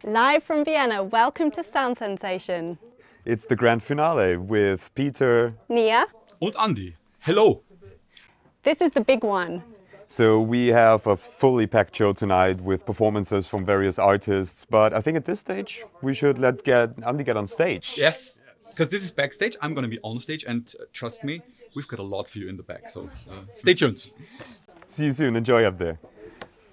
Live from Vienna, welcome to Sound Sensation. It's the grand finale with Peter, Nia. Und Andy. Hello. This is the big one. So we have a fully packed show tonight with performances from various artists, but I think at this stage we should let Andy get on stage. Yes, because this is backstage. I'm going to be on stage, and trust me, we've got a lot for you in the back. So stay tuned. See you soon. Enjoy up there.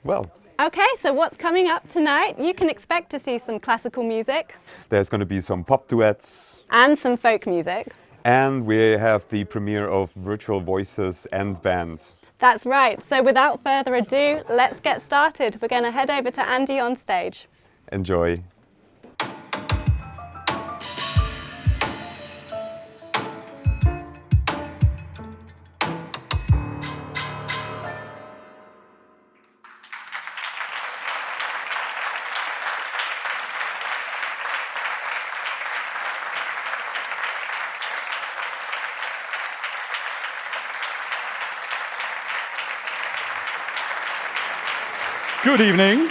Well, Okay, so what's coming up tonight? You can expect to see some classical music there's going to be some pop duets, and some folk music. and we have the premiere of Virtual Voices and Band. That's right. So without further ado, let's get started. We're going to head over to Andy on stage. Enjoy. Good evening.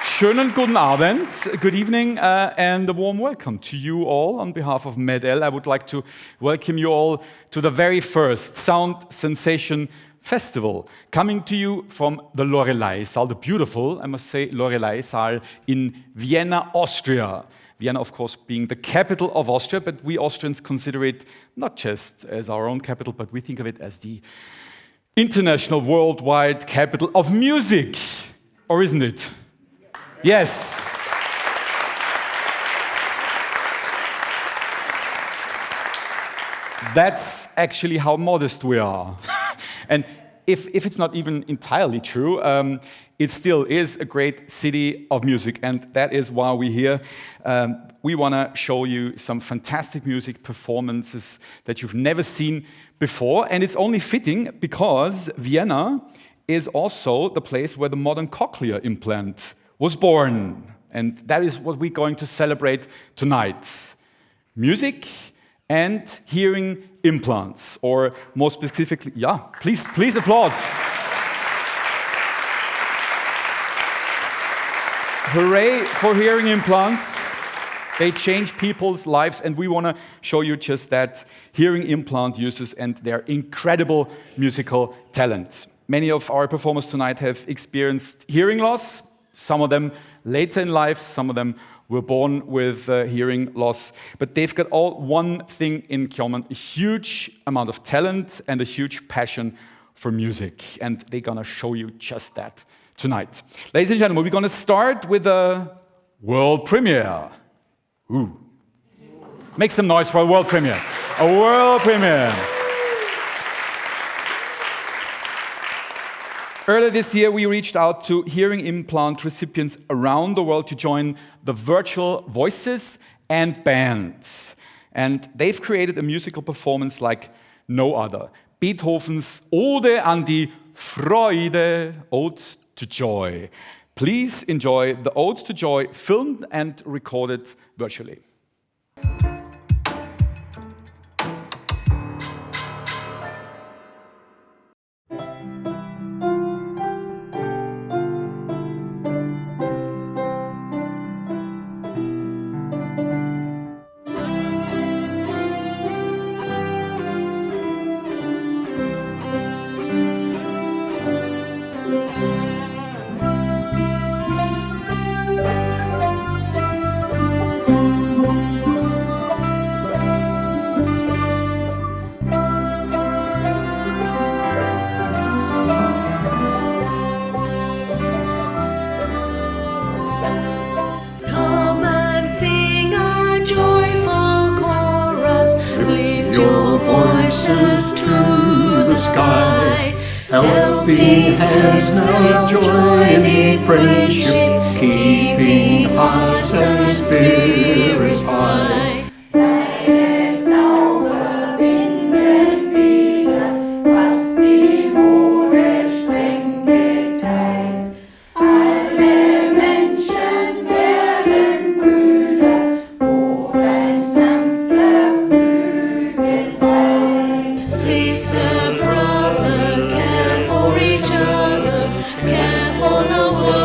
Schönen guten Abend. Good evening and a warm welcome to you all. On behalf of MED-EL, I would like to welcome you all to the very first Sound Sensation Festival, coming to you from the Lorelei Saal, the beautiful, I must say, Lorelei Saal in Vienna, Austria. Vienna, of course, being the capital of Austria, but we Austrians consider it not just as our own capital, but we think of it as the international, worldwide capital of music, or isn't it? Yes. That's actually how modest we are. And if it's not even entirely true, it still is a great city of music, and that is why we're here. We want to show you some fantastic music performances that you've never seen before, and it's only fitting because Vienna is also the place where the modern cochlear implant was born, and that is what we're going to celebrate tonight. Music and hearing implants, or more specifically, yeah, please applaud. Hooray for hearing implants. They change people's lives, and we want to show you just that, hearing implant users and their incredible musical talent. Many of our performers tonight have experienced hearing loss, some of them later in life, some of them were born with hearing loss, but they've got all one thing in common: a huge amount of talent and a huge passion for music, and they're going to show you just that tonight. Ladies and gentlemen, we're going to start with a world premiere. Ooh. Make some noise for a world premiere. A world premiere. Earlier this year, we reached out to hearing implant recipients around the world to join the Virtual Voices and Band. And they've created a musical performance like no other. Beethoven's Ode an die Freude, Ode to Joy. Please enjoy the Ode to Joy, filmed and recorded virtually. To the sky, helping hands now join in friendship, keeping hearts and spirits high. Sister, brother, care for each other, care for the world.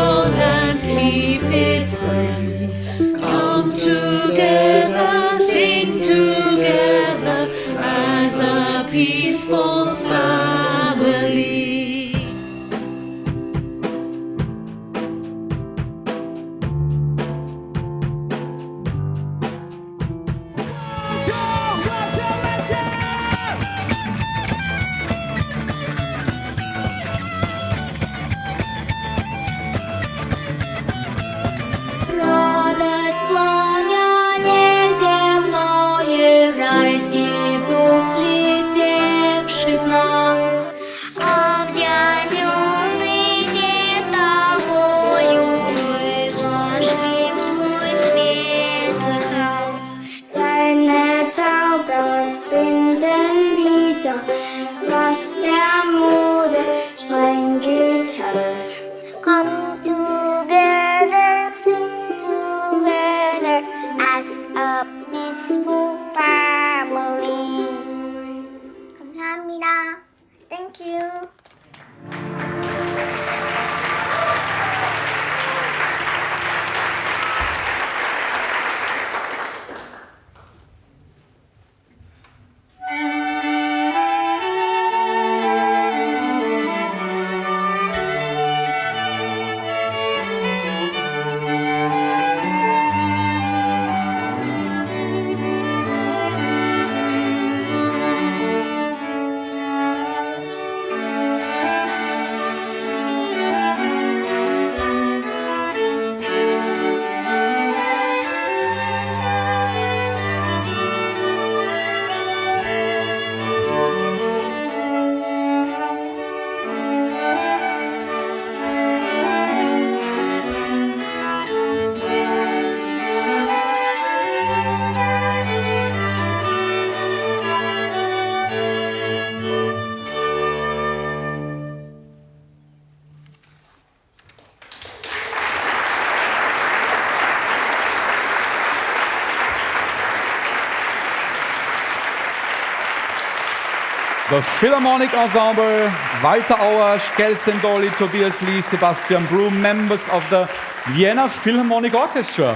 The Philharmonic Ensemble, Walter Auer, Skelsen Dolly, Tobias Lee, Sebastian Broom, members of the Vienna Philharmonic Orchestra.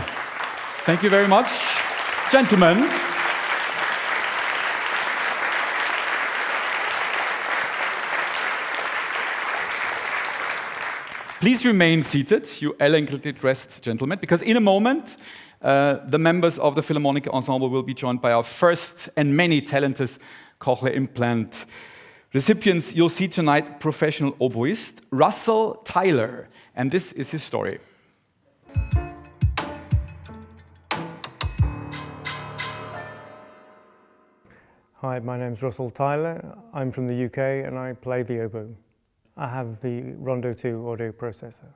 Thank you very much, gentlemen. Please remain seated, you elegantly dressed gentlemen, because in a moment, the members of the Philharmonic Ensemble will be joined by our first and many talented cochlear implant recipients. You'll see tonight professional oboist Russell Tyler, and this is his story. Hi, my name's Russell Tyler. I'm from the UK and I play the oboe. I have the Rondo 2 audio processor.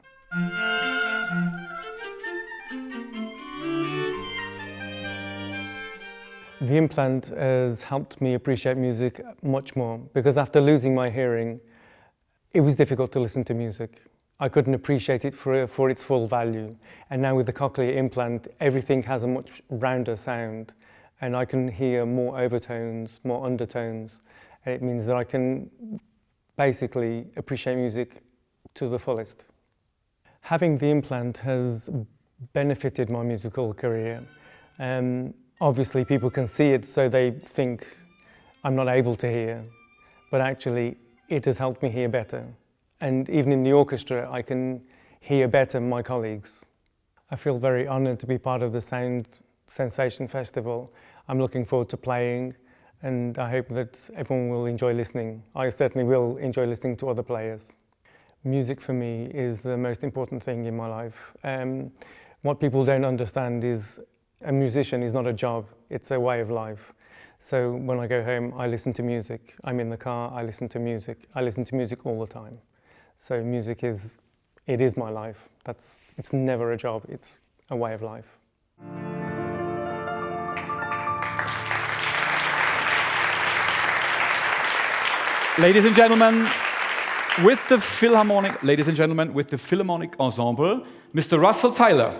The implant has helped me appreciate music much more because after losing my hearing, it was difficult to listen to music. I couldn't appreciate it for its full value. And now with the cochlear implant, everything has a much rounder sound and I can hear more overtones, more undertones. And it means that I can basically appreciate music to the fullest. Having the implant has benefited my musical career. Obviously people can see it so they think I'm not able to hear, but actually it has helped me hear better. And even in the orchestra I can hear better my colleagues. I feel very honoured to be part of the Sound Sensation Festival. I'm looking forward to playing and I hope that everyone will enjoy listening. I certainly will enjoy listening to other players. Music for me is the most important thing in my life. What people don't understand is a musician is not a job, it's a way of life. So when I go home, I listen to music. I'm in the car, I listen to music. I listen to music all the time. So music is my life. It's never a job, it's a way of life. Ladies and gentlemen, with the Philharmonic Ensemble, Mr. Russell Tyler.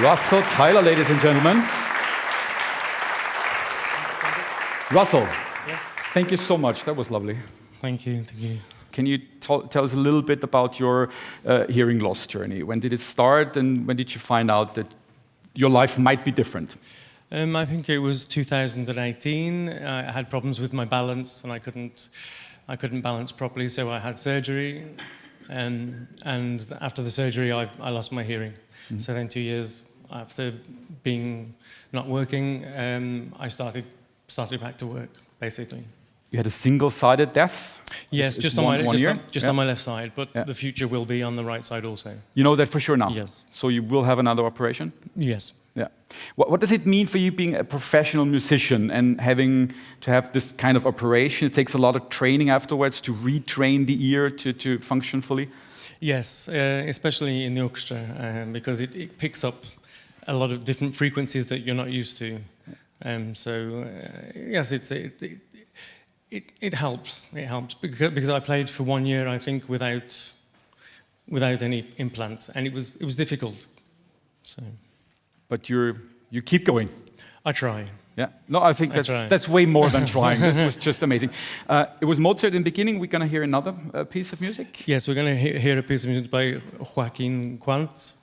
Russell Tyler, ladies and gentlemen. Russell, thank you so much. That was lovely. Thank you. Can you tell us a little bit about your hearing loss journey? When did it start, and when did you find out that your life might be different? I think it was 2018. I had problems with my balance, and I couldn't balance properly, so I had surgery. And after the surgery, I lost my hearing. Mm-hmm. So then 2 years after being not working, I started back to work, basically. You had a single-sided deaf? Yes, just on my left side, but the future will be on the right side also. You know that for sure now? Yes. So you will have another operation? Yes. Yeah. What does it mean for you being a professional musician and having to have this kind of operation? It takes a lot of training afterwards to retrain the ear to function fully? Yes, especially in the orchestra, because it picks up a lot of different frequencies that you're not used to. Yes, it helps. It helps because I played for 1 year, I think, without any implants, and it was difficult. So, but you keep going. I try. Yeah. No, I think that's way more than trying. This was just amazing. It was Mozart in the beginning. We're going to hear another piece of music. Yes, we're going to hear a piece of music by Joaquin Quantz.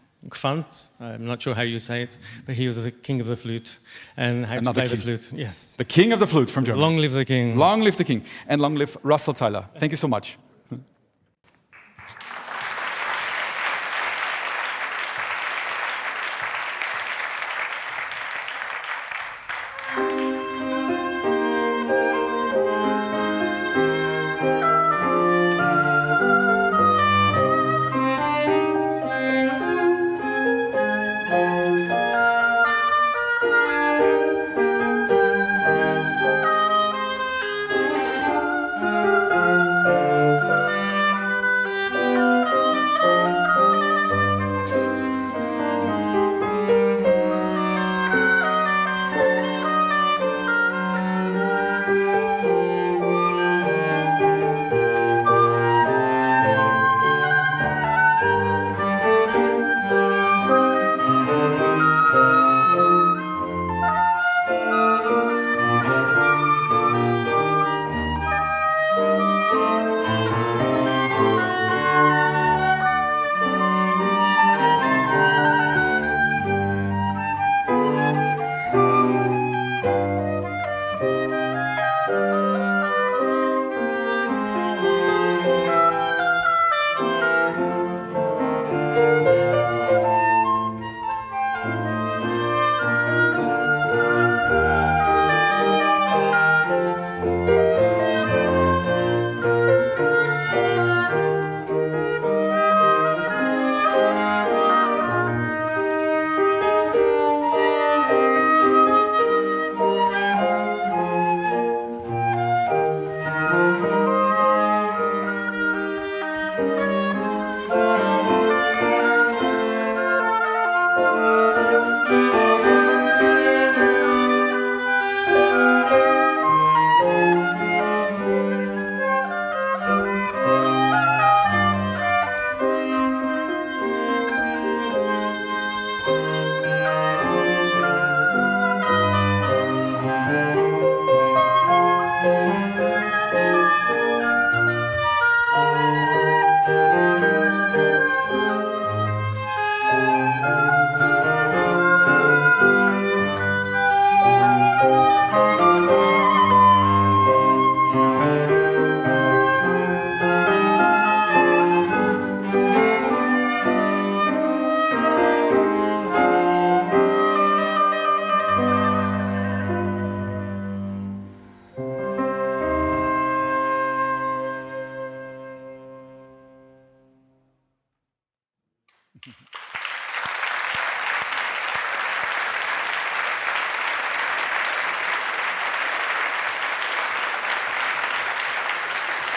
I'm not sure how you say it, but he was the king of the flute and how to play the flute. Yes. The king of the flute from Germany. Long live the king. Long live the king. And long live Russell Tyler. Thank you so much.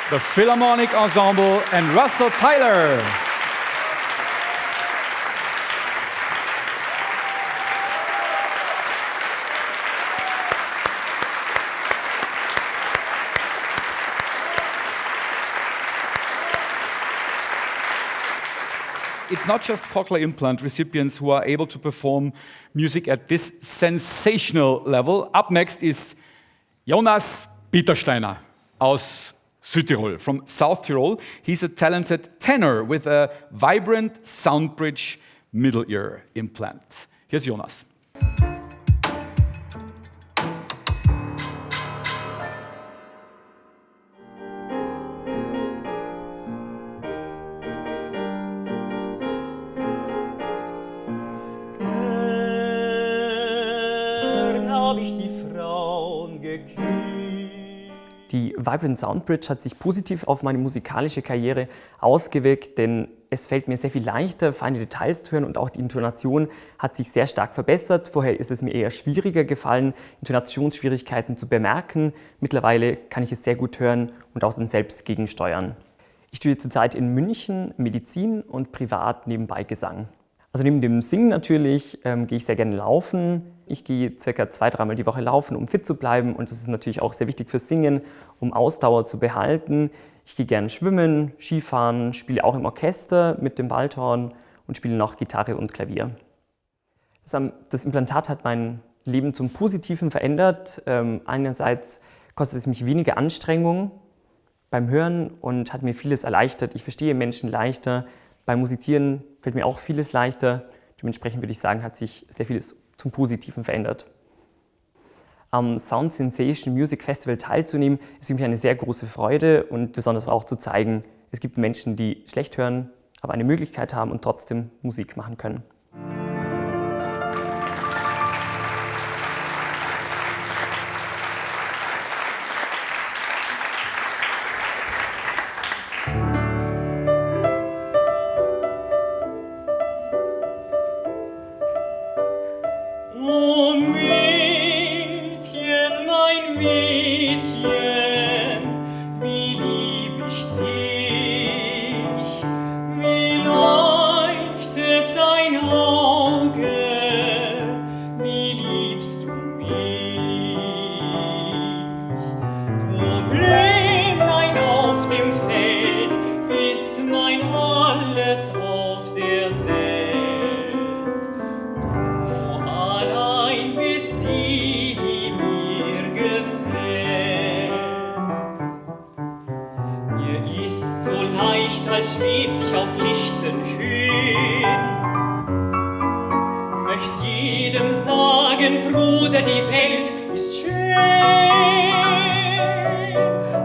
The Philharmonic Ensemble and Russell Tyler. it's not just cochlear implant recipients who are able to perform music at this sensational level. Up next is Jonas Petersteiner aus Südtirol, from South Tyrol. He's a talented tenor with a vibrant Soundbridge middle ear implant. Here's Jonas. Die Vibrant Soundbridge hat sich positiv auf meine musikalische Karriere ausgewirkt, denn es fällt mir sehr viel leichter, feine Details zu hören und auch die Intonation hat sich sehr stark verbessert. Vorher ist es mir eher schwieriger gefallen, Intonationsschwierigkeiten zu bemerken. Mittlerweile kann ich es sehr gut hören und auch dann selbst gegensteuern. Ich studiere zurzeit in München Medizin und privat nebenbei Gesang. Also neben dem Singen natürlich gehe ich sehr gerne laufen. Ich gehe ca. 2-3 Mal die Woche laufen, um fit zu bleiben und das ist natürlich auch sehr wichtig fürs Singen, um Ausdauer zu behalten. Ich gehe gerne schwimmen, Skifahren, spiele auch im Orchester mit dem Waldhorn und spiele noch Gitarre und Klavier. Das Implantat hat mein Leben zum Positiven verändert. Einerseits kostet es mich weniger Anstrengung beim Hören und hat mir vieles erleichtert. Ich verstehe Menschen leichter. Beim Musizieren fällt mir auch vieles leichter. Dementsprechend würde ich sagen, hat sich sehr vieles zum Positiven verändert. Am Sound Sensation Music Festival teilzunehmen, ist für mich eine sehr große Freude und besonders auch zu zeigen, es gibt Menschen, die schlecht hören, aber eine Möglichkeit haben und trotzdem Musik machen können. Als schwebt ich auf lichten Höhen. Möcht jedem sagen, Bruder, die Welt ist schön.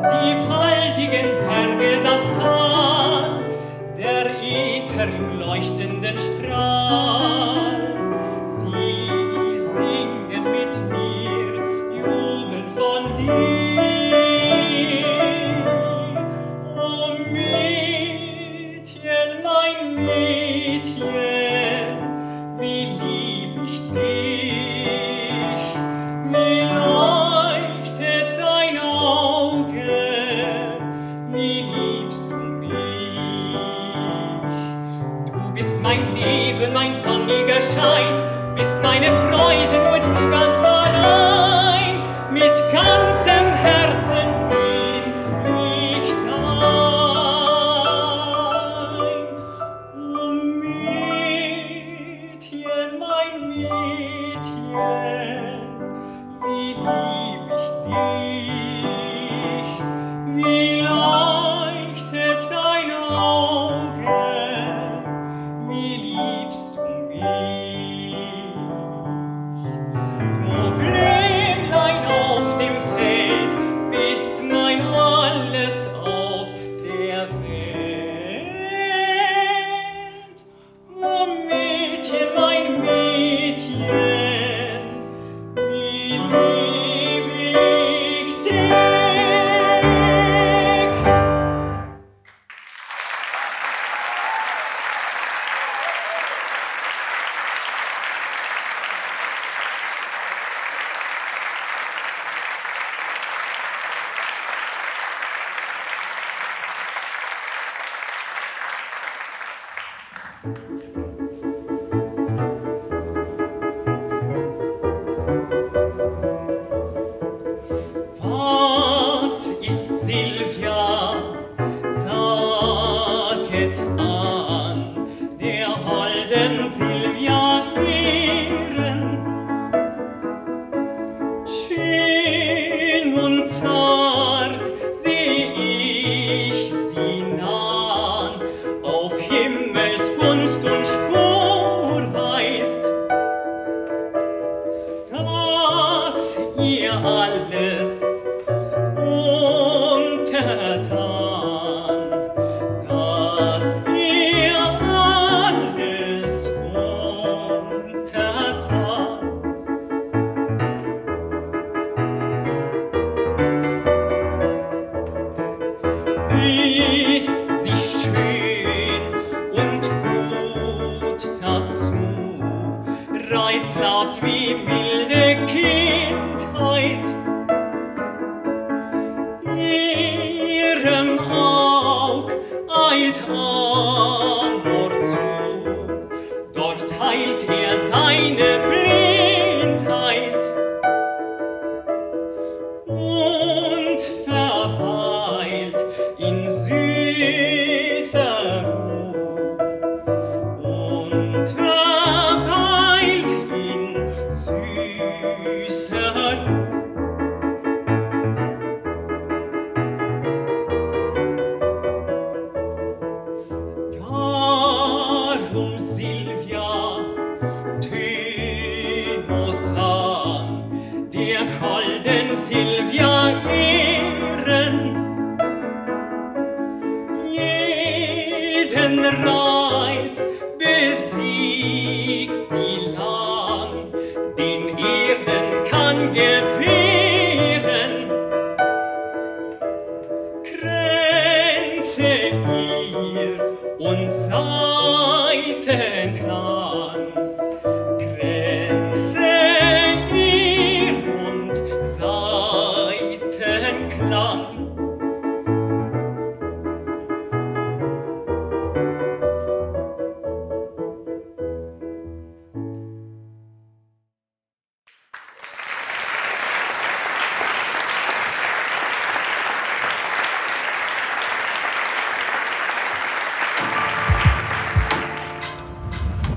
Die faltigen Berge, das Tal, der Äther im leuchtenden Strahl. Sie singen mit mir, jubeln von dir. Mein sonniger Schein, bist meine Freude, nur du ganz allein. Mit ganzem Herzen bin ich dein. O Mädchen, mein Mädchen, wie lieb ich dich, wie leuchtet dein Auge. Wie liebst du mich? Du Blümlein auf dem Feld, bist mein Alles auf der Welt. O Mädchen, mein Mädchen, wie lieb ich dich? Was ist Silvia? Saget an, der schön und gut dazu. Reizhaft wie milde Kindheit, ihrem Aug eilt Amor zu, dort heilt seine Blindheit und verweilt in süßer Ruhe und verweilt in süßer Ruhe. Darum, Silvia, Tenus an, der holden Silvia ehren, jeden Reiz besiegt sie lang, den Erden kann gewähren. Kränze ihr und Saitenklang, Kränze ihr und Saitenklang.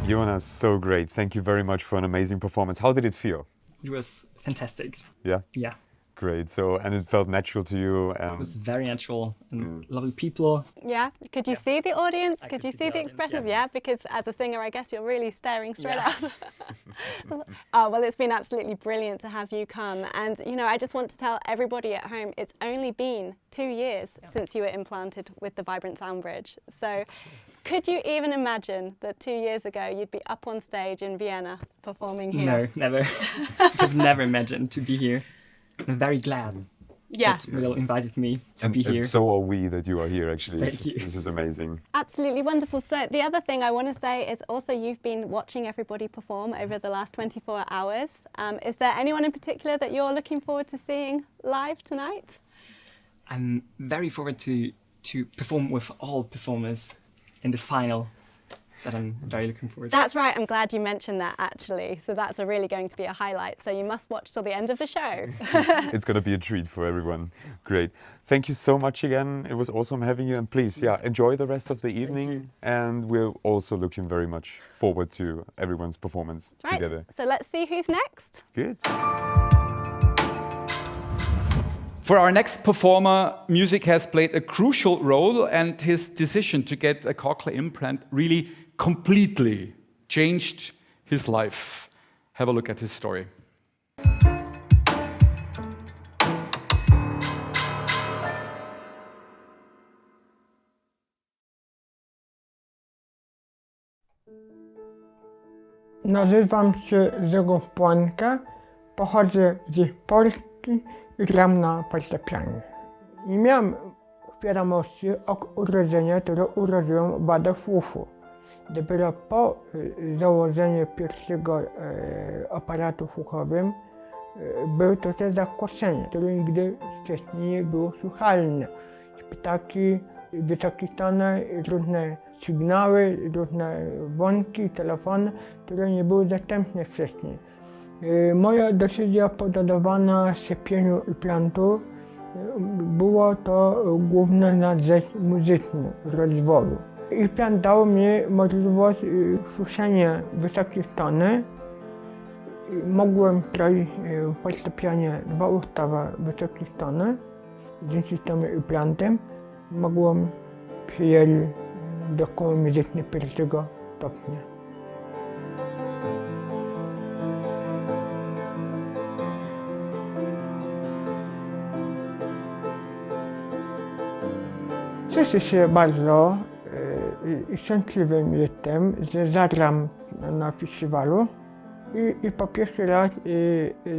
Jonas, so great. Thank you very much for an amazing performance. How did it feel? It was fantastic. Yeah? Yeah, Great. So, and it felt natural to you? it was very natural and lovely people. Yeah, could you see the audience? I Could could you see see the the audience, expressions? yeah. Yeah, because as a singer, I guess you're really staring straight Yeah. up. Oh, well, it's been absolutely brilliant to have you come. And, you know, I just want to tell everybody at home, it's only been 2 years since you were implanted with the Vibrant Sound Bridge. So could you even imagine that 2 years ago you'd be up on stage in Vienna performing here? No, never. I've never imagined to be here. I'm very glad Yeah. that Will invited me to be And here. so are we that you are here, actually. Thank you. This is amazing. Absolutely wonderful. So the other thing I want to say is also you've been watching everybody perform over the last 24 hours. Is there anyone in particular that you're looking forward to seeing live tonight? I'm very forward to perform with all performers in the final. That I'm very looking forward to. That's right. I'm glad you mentioned that actually. So that's really going to be a highlight. So you must watch till the end of the show. It's going to be a treat for everyone. Great. Thank you so much again. It was awesome having you. And please, enjoy the rest of the evening. And we're also looking very much forward to everyone's performance That's right. together. So let's see who's next. Good. For our next performer, music has played a crucial role, and his decision to get a cochlear implant really completely changed his life. Have a look at his story. Nazywam się Zygmunt Płonka, pochodzę z Polski i gram na fortepianie. Nie miałem świadomości od urodzenia, które urodziłem wadę słuchu. Dopiero po założeniu pierwszego aparatu słuchowym było to też zakłócenie, które nigdy wcześniej nie było słuchalne. Ptaki, wysokie tony, różne sygnały, różne dzwonki, telefony, które nie były dostępne wcześniej. Moja decyzja podawana szczepieniu implantu było to główne na rzecz muzyczny rozwoju. Implant dał mi możliwość słyszenia wysokich tony. Mogłem grać w fortepianie 2 oktawy wysokich tony. Dzięki temu implantem mogłem przyjąć do szkoły muzycznej pierwszego stopnia. Cieszę się bardzo i szczęśliwym jestem, że zagram na festiwalu i po pierwszy raz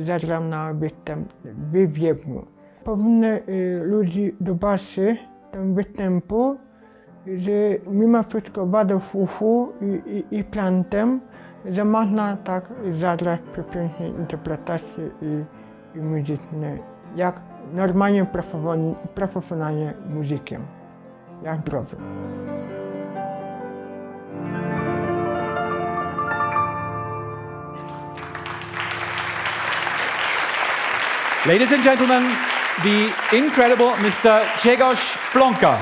zagram na występ w Wiedniu. Powinny ludzi zobaczyć ten występu że mimo wszystko bardzo fufu i plantem, że można tak zagrać przepiękne interpretacje i muzyczne, jak normalnie profesjonalnie muzykiem, jak browym. Ladies and gentlemen, the incredible Mr. Grzegorz Plonka.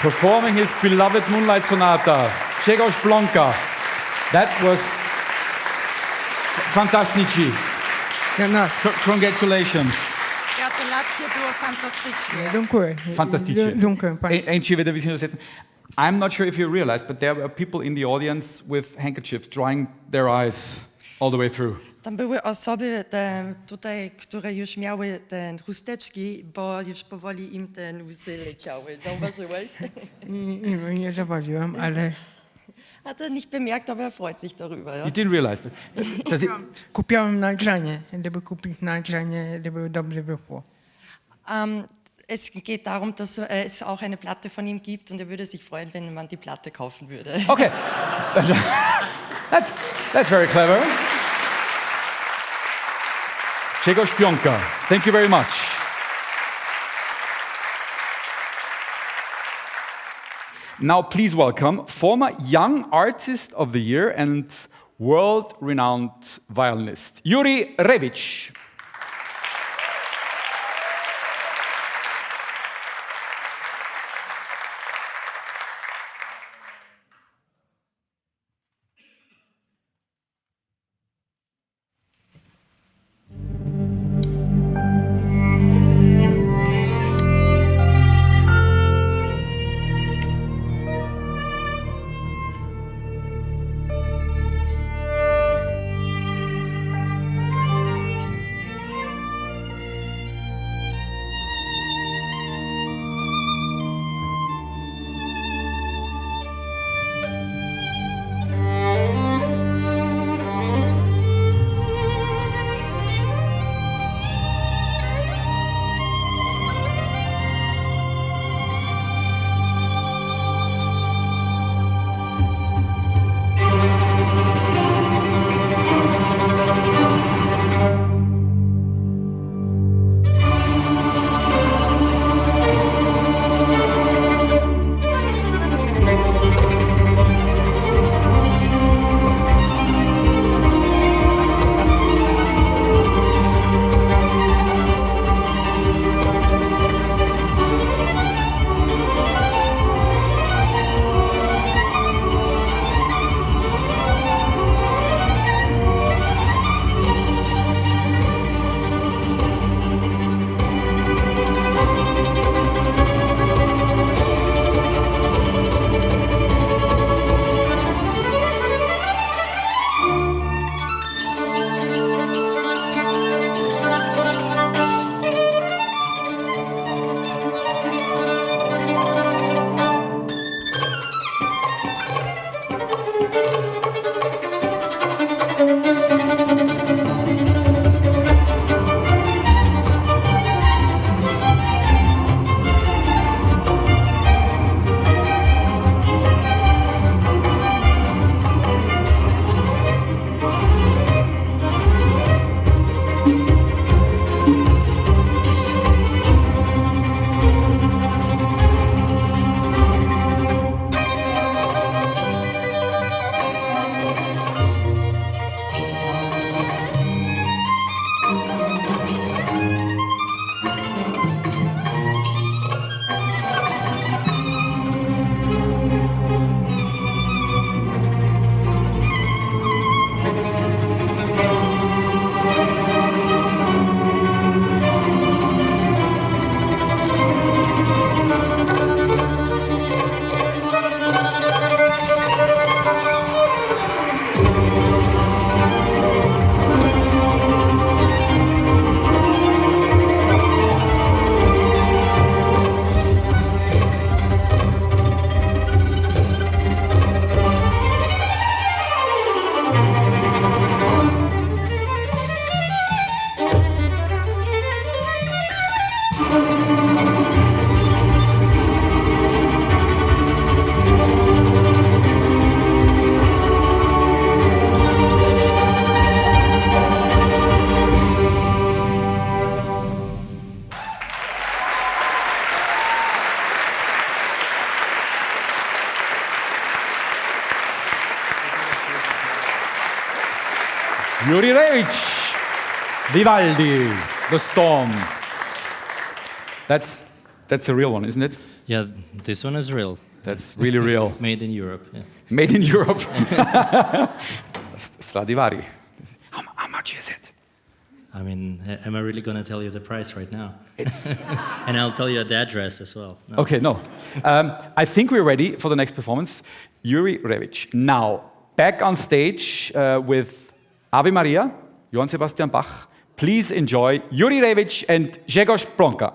performing his beloved Moonlight Sonata, Grzegorz Błonka. That was fantastici. Genau. Congratulations. Gratulacje, było fantastycznie. Dziękuję. Fantasticznie. Dziękuję. Ain't wieder wissen übersetzen. I'm not sure if you realized, but there were people in the audience with handkerchiefs drying their eyes all the way through. Tam były osoby tutaj, które już miały te chusteczki, bo już powoli im te łzy leciały. Zauważyłeś? Nie zauważyłem, ale Hat er nicht bemerkt, aber er freut sich darüber. Ja? You didn't realize that. kupiłem nagranie, gdyby kupić nagranie, gdyby dobrze wyszło. Es geht darum, dass es auch eine Platte von ihm gibt und er würde sich freuen, wenn man die Platte kaufen würde. Okay, that's very clever. Grzegorz Błonka, thank you very much. Now please welcome former Young Artist of the Year and world-renowned violinist, Juri Rewicz. Juri Rewicz, Vivaldi, The Storm. That's a real one, isn't it? Yeah, this one is real. That's really real. Made in Europe. Yeah. Made in Europe. Stradivari. How much is it? I mean, am I really going to tell you the price right now? And I'll tell you the address as well. No. Okay, no. I think we're ready for the next performance. Juri Revic. Now, back on stage with Ave Maria, Johann Sebastian Bach. Please enjoy Juri Revic and Grzegorz Plonka.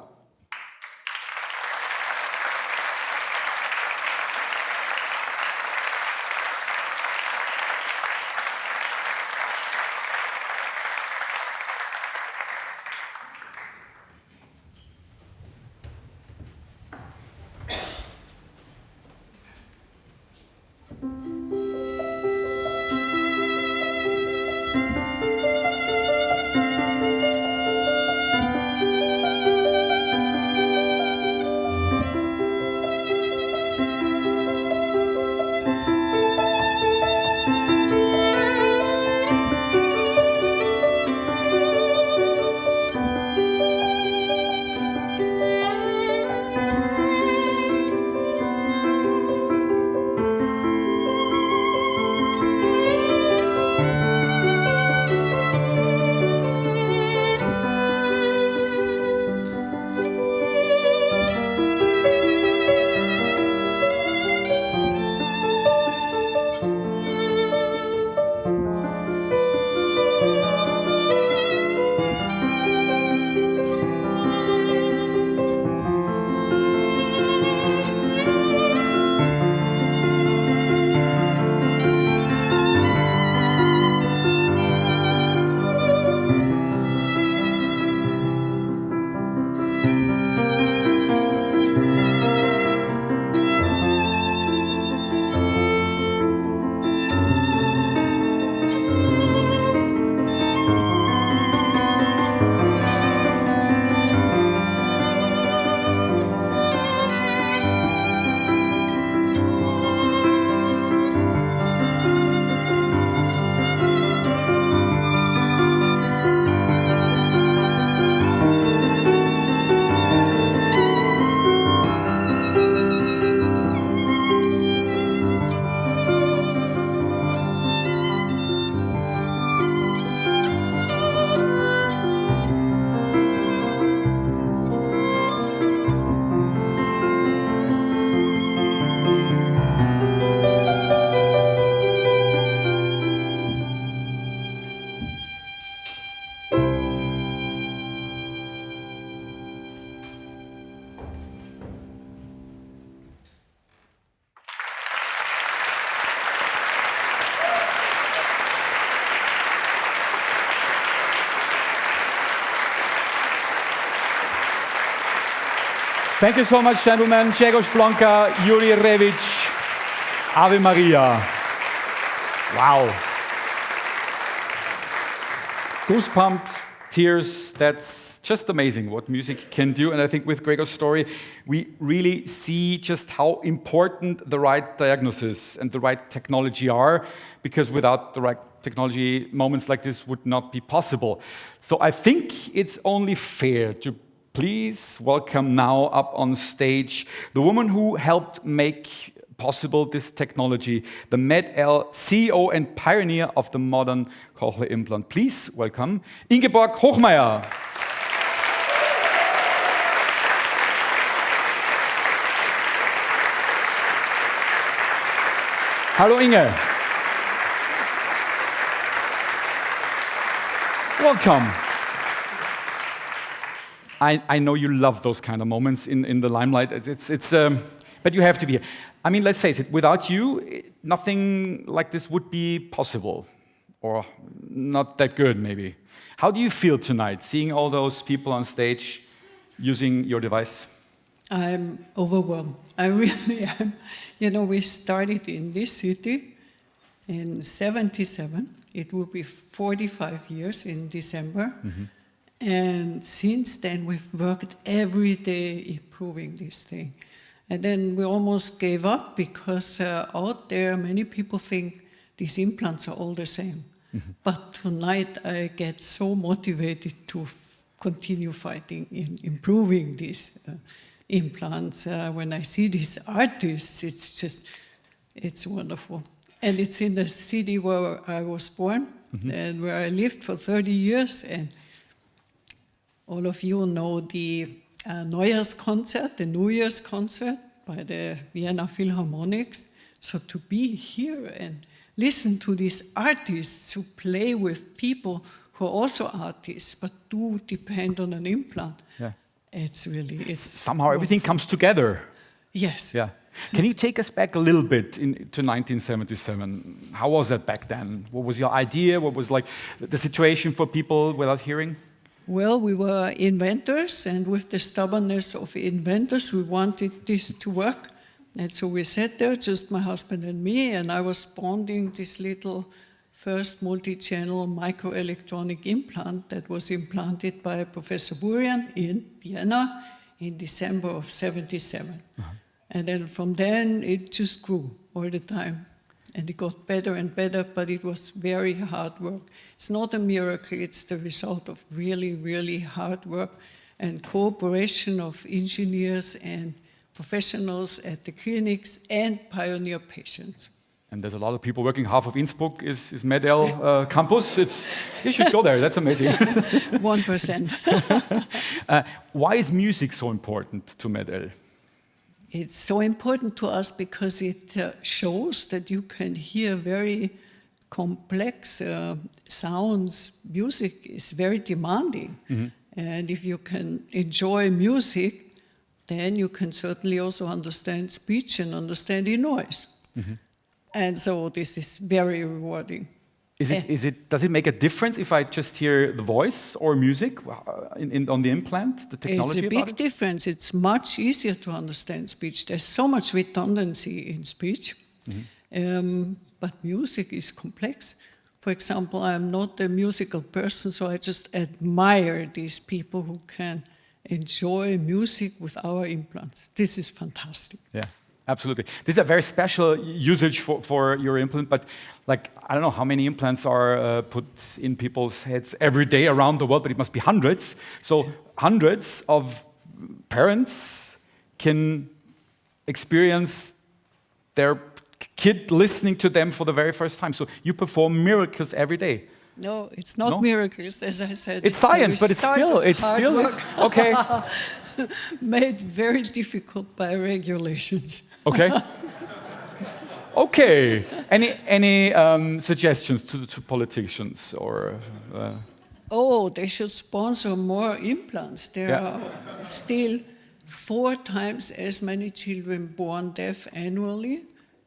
Thank you so much, gentlemen. Grzegorz Plonka, Juri Revic, Ave Maria. Wow. Goosebumps, tears, that's just amazing what music can do. And I think with Gregor's story, we really see just how important the right diagnosis and the right technology are, because without the right technology, moments like this would not be possible. So I think it's only fair to please welcome now up on stage the woman who helped make possible this technology, the Med-El CEO and pioneer of the modern cochlear implant. Please welcome Ingeborg Hochmeier. Hallo Inge. Welcome. I know you love those kind of moments in the limelight. But you have to be here. I mean, let's face it, without you, nothing like this would be possible, or not that good, maybe. How do you feel tonight, seeing all those people on stage using your device? I'm overwhelmed. I really am. You know, we started in this city in '77. It will be 45 years in December. Mm-hmm. And since then, we've worked every day improving this thing. And then we almost gave up because out there, many people think these implants are all the same. Mm-hmm. But tonight, I get so motivated to continue fighting in improving this. implants. When I see these artists, it's wonderful. And it's in the city where I was born and where I lived for 30 years. And all of you know the Neujahrskonzert, the New Year's concert by the Vienna Philharmonics. So to be here and listen to these artists who play with people who are also artists, but do depend on an implant. Yeah. It's somehow everything comes together. Yes. Yeah. Can you take us back a little bit to 1977? How was that back then? What was your idea? What was like the situation for people without hearing? Well, we were inventors, and with the stubbornness of inventors, we wanted this to work. And so we sat there, just my husband and me, and I was bonding this little first multi-channel microelectronic implant that was implanted by Professor Burian in Vienna in December of '77. And then from then, it just grew all the time. And it got better and better, but it was very hard work. It's not a miracle, it's the result of really, really hard work and cooperation of engineers and professionals at the clinics and pioneer patients. And there's a lot of people working. Half of Innsbruck is MED-EL campus. You should go there, that's amazing. 1%. Why is music so important to MED-EL? It's so important to us because it shows that you can hear very complex sounds. Music is very demanding. And if you can enjoy music, then you can certainly also understand speech and understand the noise. And so this is very rewarding. Does it make a difference if I just hear the voice or music on the implant, the technology? It's a big difference. It's much easier to understand speech. There's so much redundancy in speech, but music is complex. For example, I'm not a musical person, so I just admire these people who can enjoy music with our implants. This is fantastic. Yeah. Absolutely. This is a very special usage for your implant, but like, I don't know how many implants are put in people's heads every day around the world, but it must be hundreds. So hundreds of parents can experience their kid listening to them for the very first time. So you perform miracles every day. No, it's not miracles, as I said. It's science, but it's still okay. Made very difficult by regulations. Okay. Okay. Any suggestions to politicians or? Oh, they should sponsor more implants. There are still 4 times as many children born deaf annually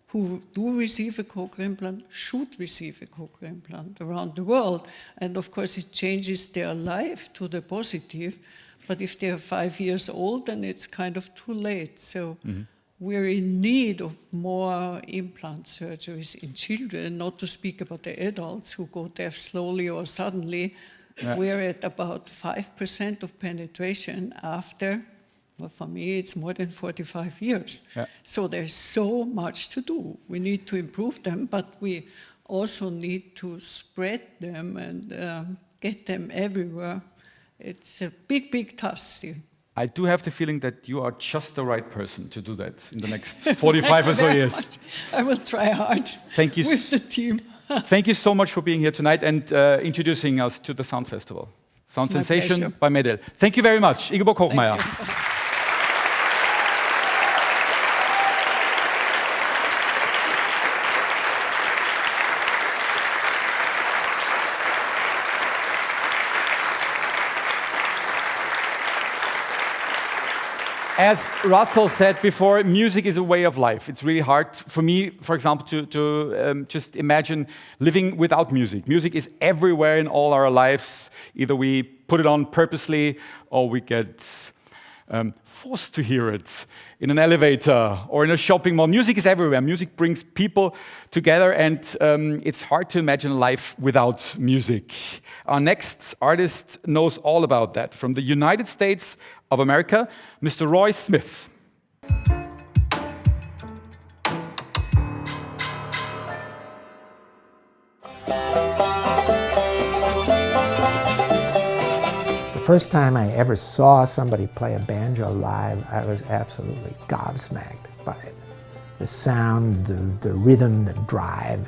who do receive a cochlear implant, should receive a cochlear implant around the world. And of course, it changes their life to the positive. But if they're 5 years old, then it's kind of too late. So we're in need of more implant surgeries in children, not to speak about the adults who go deaf slowly or suddenly. We're at about 5% of penetration after, well, for me, it's more than 45 years. So there's so much to do. We need to improve them, but we also need to spread them and get them everywhere. It's a big, big task. I do have the feeling that you are just the right person to do that in the next 45 or so years. Much. I will try hard. Thank you with the team. Thank you so much for being here tonight and introducing us to the Sound Festival. Sound Sensation pleasure. by MED-EL. Thank you very much, Ingeborg Hochmeier. As Russell said before, music is a way of life. It's really hard for me, for example, to just imagine living without music. Music is everywhere in all our lives. Either we put it on purposely or we get forced to hear it in an elevator or in a shopping mall. Music is everywhere. Music brings people together, and it's hard to imagine life without music. Our next artist knows all about that. From the United States of America, Mr. Roy Smith. The first time I ever saw somebody play a banjo live, I was absolutely gobsmacked by it. The sound, the rhythm, the drive,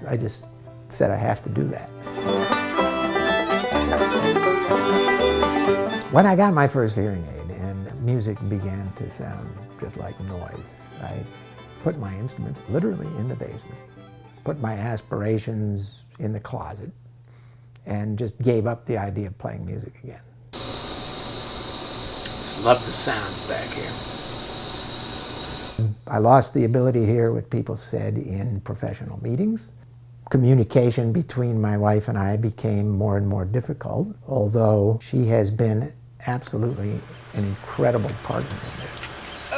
I just said I have to do that. When I got my first hearing aid and music began to sound just like noise, I put my instruments literally in the basement, put my aspirations in the closet, and just gave up the idea of playing music again. Love the sounds back here. I lost the ability to hear what people said in professional meetings. Communication between my wife and I became more and more difficult, although she has been absolutely an incredible partner in this.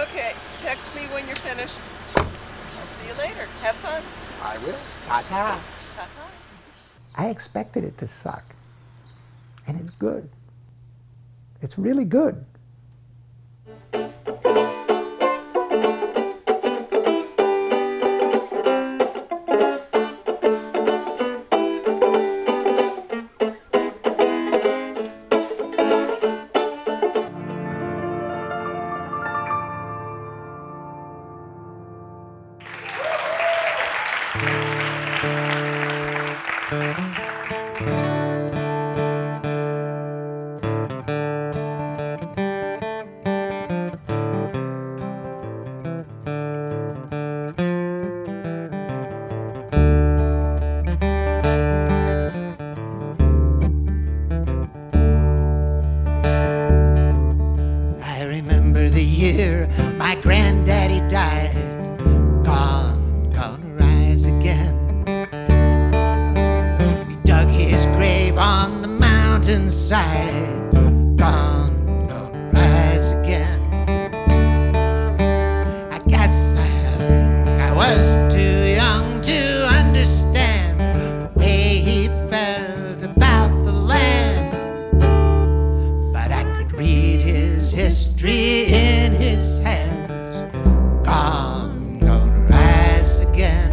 Okay, text me when you're finished. I'll see you later. Have fun. I will. Ta-ta. Ta-ta. I expected it to suck, and it's good. It's really good. My granddaddy died, gonna rise again. We dug his grave on the mountainside, gonna rise again. I guess I was too young to understand the way he felt about the land, but I could read his history in his hands. Gonna rise again.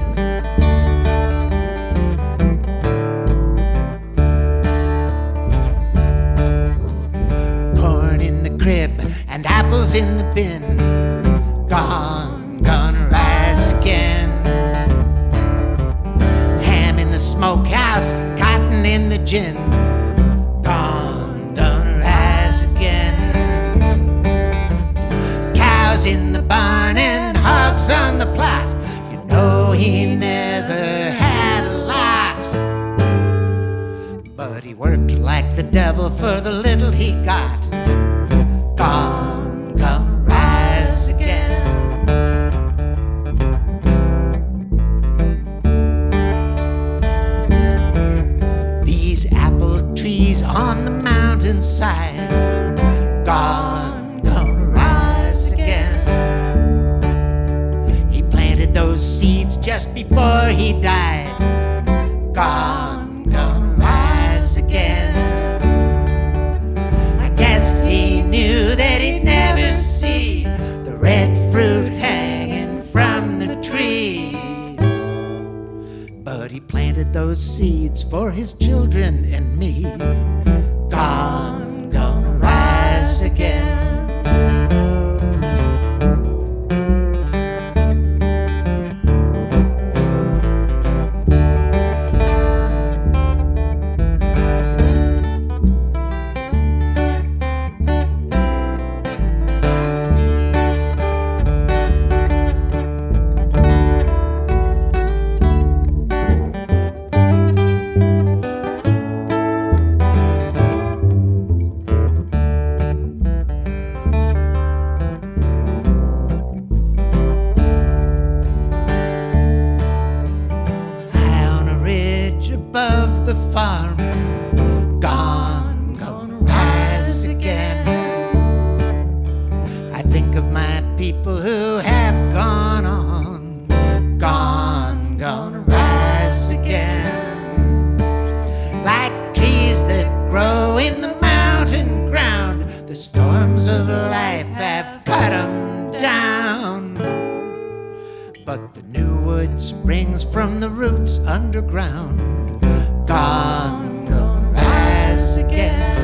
Corn in the crib and apples in the bin. Gonna rise again. Ham in the smokehouse, cotton in the gin. Gonna rise again. Cows in the barn and hogs on the plot. You know he never had a lot, but he worked like the devil for the little he got. Gonna rise again. These apple trees on the mountainside. Gonna rise again. He planted those seeds just before he died. Gonna rise again. I guess he knew that he'd never see the red fruit hanging from the tree, but he planted those seeds for his children and me. Gonna rise again. Above the farm, gonna rise again. I think of my people who have gone on, gonna rise again. Like trees that grow in the mountain ground, the storms of life have cut 'em down, but the new wood springs from the roots underground. Gonna rise again.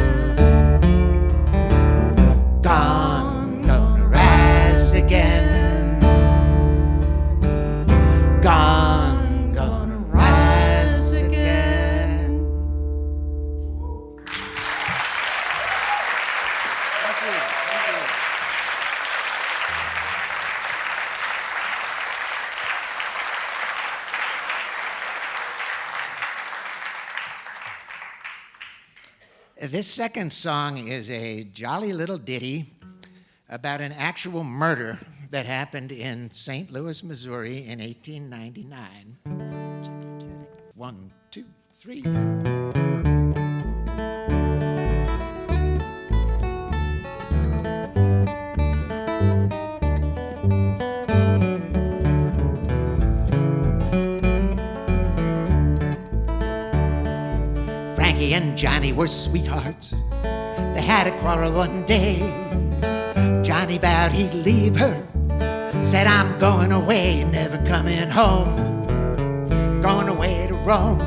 This second song is a jolly little ditty about an actual murder that happened in St. Louis, Missouri in 1899. 1, 2, 3. Frankie and Johnny were sweethearts. They had a quarrel one day. Johnny vowed he'd leave her. Said, I'm going away, never coming home. Going away to Rome.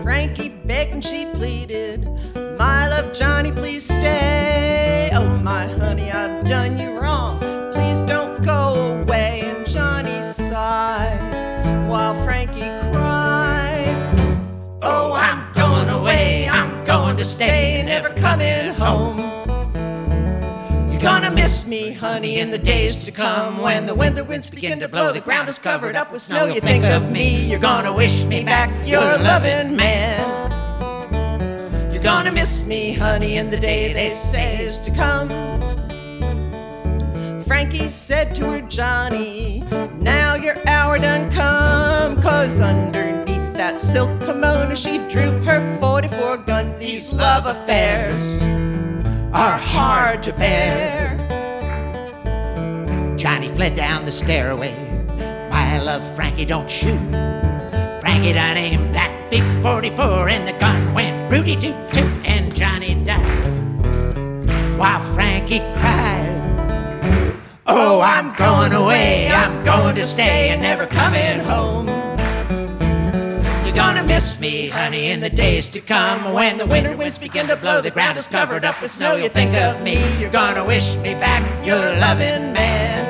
Frankie begged and she pleaded, my love, Johnny, please stay. Oh, my honey, I've done you wrong. Please don't go away. And Johnny sighed while Frankie cried. Oh, I'm going away, I'm going to stay, never coming home. You're gonna miss me, honey, in the days to come. When the winter winds begin to blow, the ground is covered up with snow. You think of me, you're gonna wish me back, your loving man. You're gonna miss me, honey, in the day they say is to come. Frankie said to her, Johnny, now your hour done come. 'Cause underneath that silk kimono she drew her 44 gun. These love affairs are hard to bear. Johnny fled down the stairway. My love, Frankie, don't shoot. Frankie done aimed that big 44 and the gun went rooty toot toot and Johnny died. While Frankie cried, oh, I'm going away, I'm going to stay and never coming home. You're gonna miss me, honey, in the days to come. When the winter winds begin to blow, the ground is covered up with snow. You think of me, you're gonna wish me back, your loving man.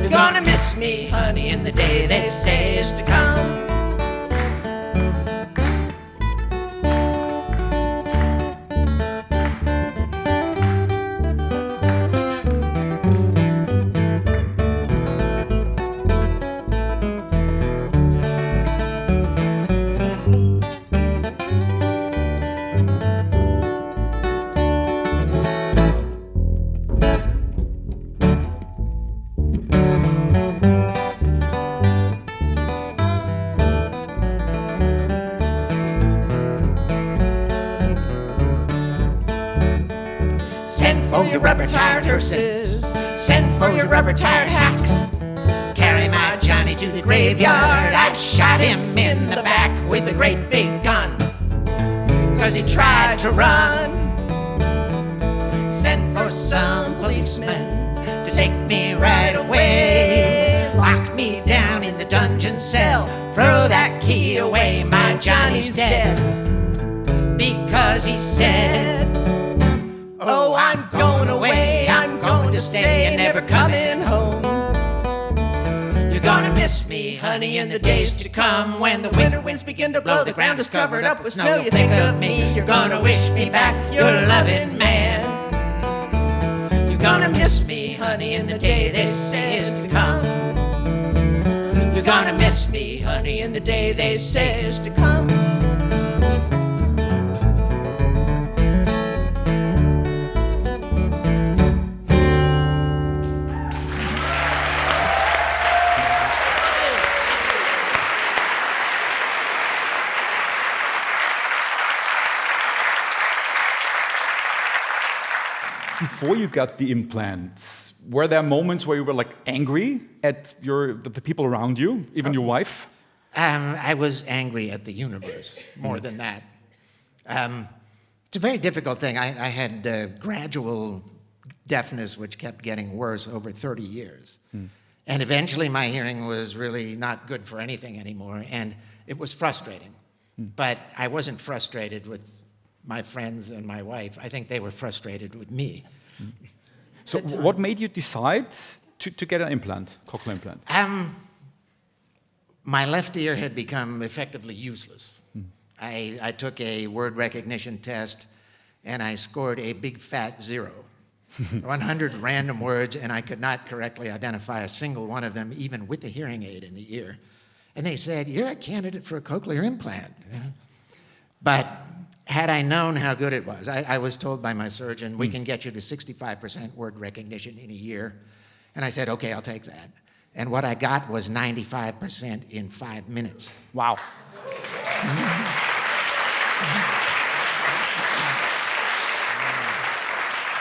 You're gonna miss me, honey, in the day they say is to come. For your rubber-tired hearses, send for your rubber-tired hacks. Carry my Johnny to the graveyard. I've shot him in the back with a great big gun, 'cause he tried to run. Send for some policemen to take me right away. Lock me down in the dungeon cell, throw that key away. My Johnny's dead, because he said, oh, I'm going away, I'm going to stay and never coming home. You're gonna miss me, honey, in the days to come. When the winter winds begin to blow, the ground is covered up with snow. You think of me, you're gonna wish me back, your loving man. You're gonna miss me, honey, in the day they say is to come. You're gonna miss me, honey, in the day they say is to come. Before you got the implants, were there moments where you were like angry at the people around you, even your wife? I was angry at the universe more than that. It's a very difficult thing. I had gradual deafness, which kept getting worse over 30 years. And eventually my hearing was really not good for anything anymore, and it was frustrating. But I wasn't frustrated with my friends and my wife. I think they were frustrated with me. So what made you decide to get an implant, cochlear implant? My left ear had become effectively useless. I took a word recognition test, and I scored a big fat 0. 100 random words, and I could not correctly identify a single one of them, even with the hearing aid in the ear. And they said, you're a candidate for a cochlear implant. But had I known how good it was, I was told by my surgeon, we can get you to 65% word recognition in a year. And I said, okay, I'll take that. And what I got was 95% in 5 minutes. Wow.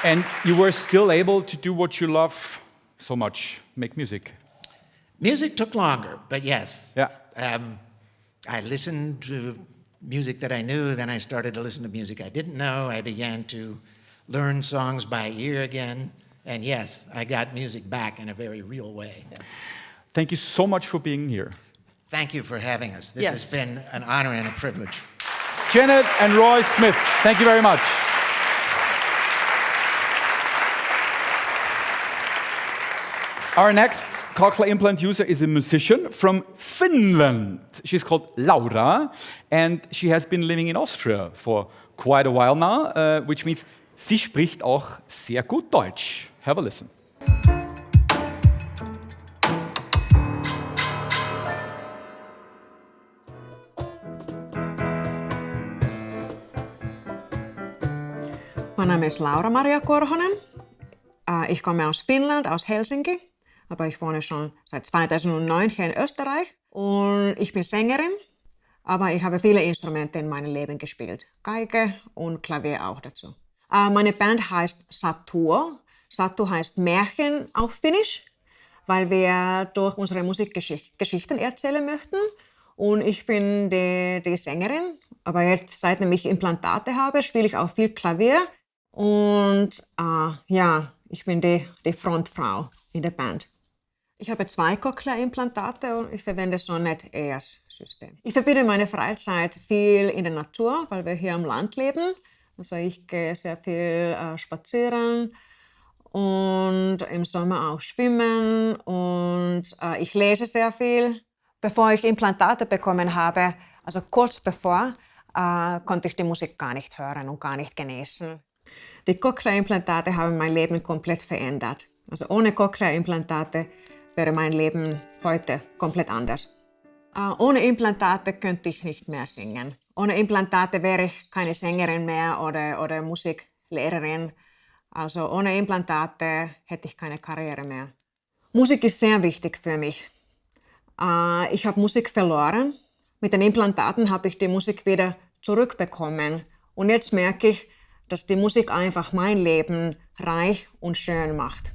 And you were still able to do what you love so much, make music. Music took longer, but yes. Yeah. I listened to music that I knew, then I started to listen to music I didn't know. I began to learn songs by ear again. And yes, I got music back in a very real way. Thank you so much for being here. Thank you for having us. This has been an honor and a privilege. Janet and Roy Smith, thank you very much. Our next cochlear implant user is a musician from Finland. She's called Laura, and she has been living in Austria for quite a while now, which means sie spricht auch sehr gut Deutsch. Have a listen. Mein Name ist Laura Maria Korhonen. Ich komme aus Finnland, aus Helsinki, aber ich wohne schon seit 2009 hier in Österreich. Und ich bin Sängerin, aber ich habe viele Instrumente in meinem Leben gespielt. Geige und Klavier auch dazu. Meine Band heißt Satu. Satu heißt Märchen auf Finnisch, weil wir durch unsere Musik Geschichten erzählen möchten. Und ich bin die Sängerin, aber jetzt, seitdem ich Implantate habe, spiele ich auch viel Klavier. Und ich bin die Frontfrau in der Band. Ich habe 2 Cochlea-Implantate und ich verwende so ein EAS-System. Ich verbinde meine Freizeit viel in der Natur, weil wir hier am Land leben. Also ich gehe sehr viel spazieren und im Sommer auch schwimmen und ich lese sehr viel. Bevor ich Implantate bekommen habe, also kurz bevor, konnte ich die Musik gar nicht hören und gar nicht genießen. Die Cochlea-Implantate haben mein Leben komplett verändert. Also ohne Cochlea-Implantate wäre mein Leben heute komplett anders. Ohne Implantate könnte ich nicht mehr singen. Ohne Implantate wäre ich keine Sängerin mehr oder Musiklehrerin. Also ohne Implantate hätte ich keine Karriere mehr. Musik ist sehr wichtig für mich. Ich habe Musik verloren. Mit den Implantaten habe ich die Musik wieder zurückbekommen. Und jetzt merke ich, dass die Musik einfach mein Leben reich und schön macht.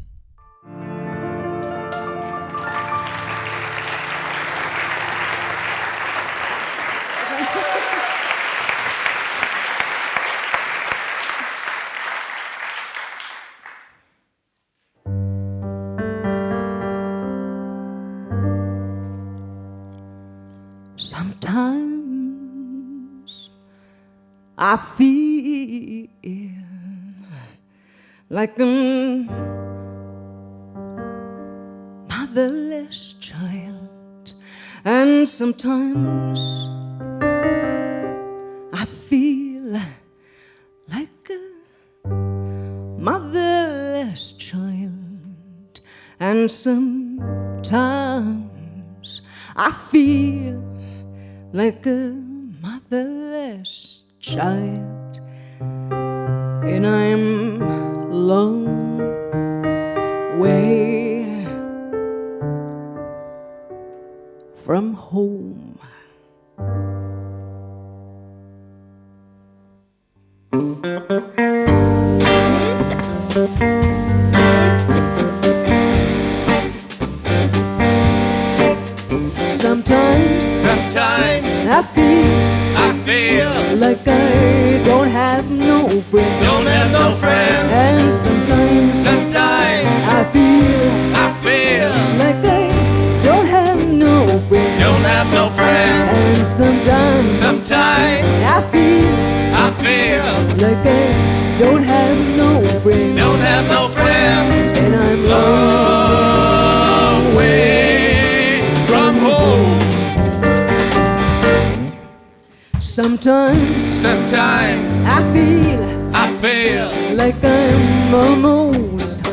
Sometimes I feel like a motherless child, and sometimes I feel like a motherless child, and sometimes I feel like a motherless child, and I'm long way from home. Sometimes I feel like I don't have no friends. And sometimes I feel like I don't have no friends. And sometimes I feel like I don't have no friends. And I'm long way from home. Sometimes I feel like I'm almost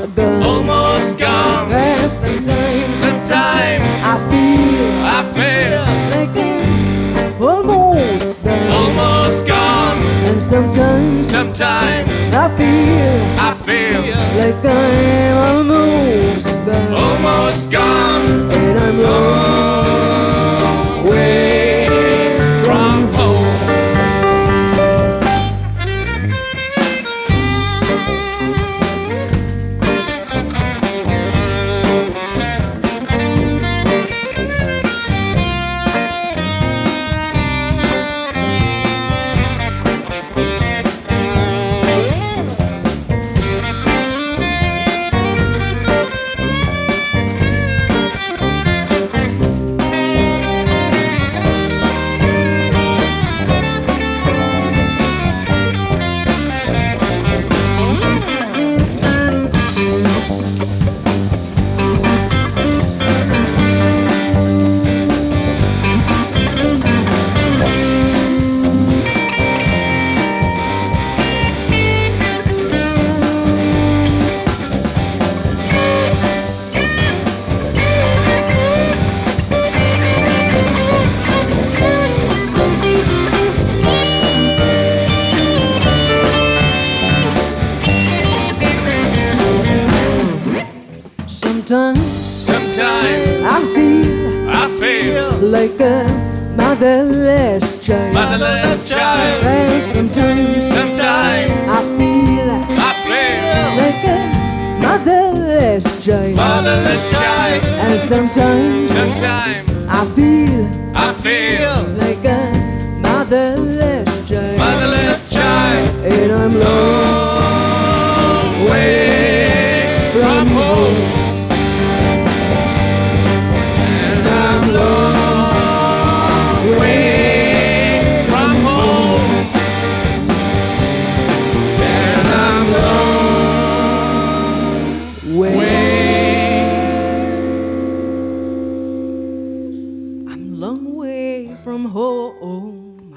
gone. And sometimes I feel like I'm almost gone. sometimes I feel like I'm almost gone, and I'm long way from home. Sometimes I feel like a motherless child. And sometimes I feel like a motherless child. And sometimes I feel like a motherless child. And I'm long way from home. And I'm long way from home. And I'm long way. I'm long way from home.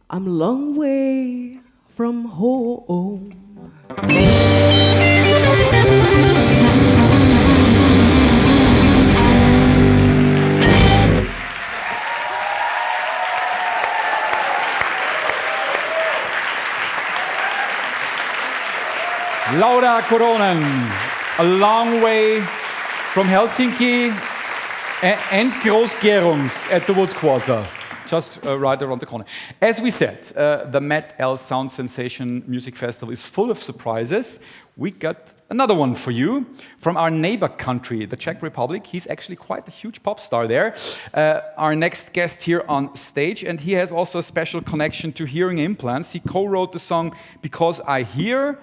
I'm a long way from home. Laura Koronen, a long way from Helsinki and Groß-Gerungs at the Wood Quarter, just right around the corner. As we said, the Met L Sound Sensation Music Festival is full of surprises. We got another one for you from our neighbor country, the Czech Republic. He's actually quite a huge pop star there. Our next guest here on stage, and he has also a special connection to hearing implants. He co-wrote the song Because I Hear,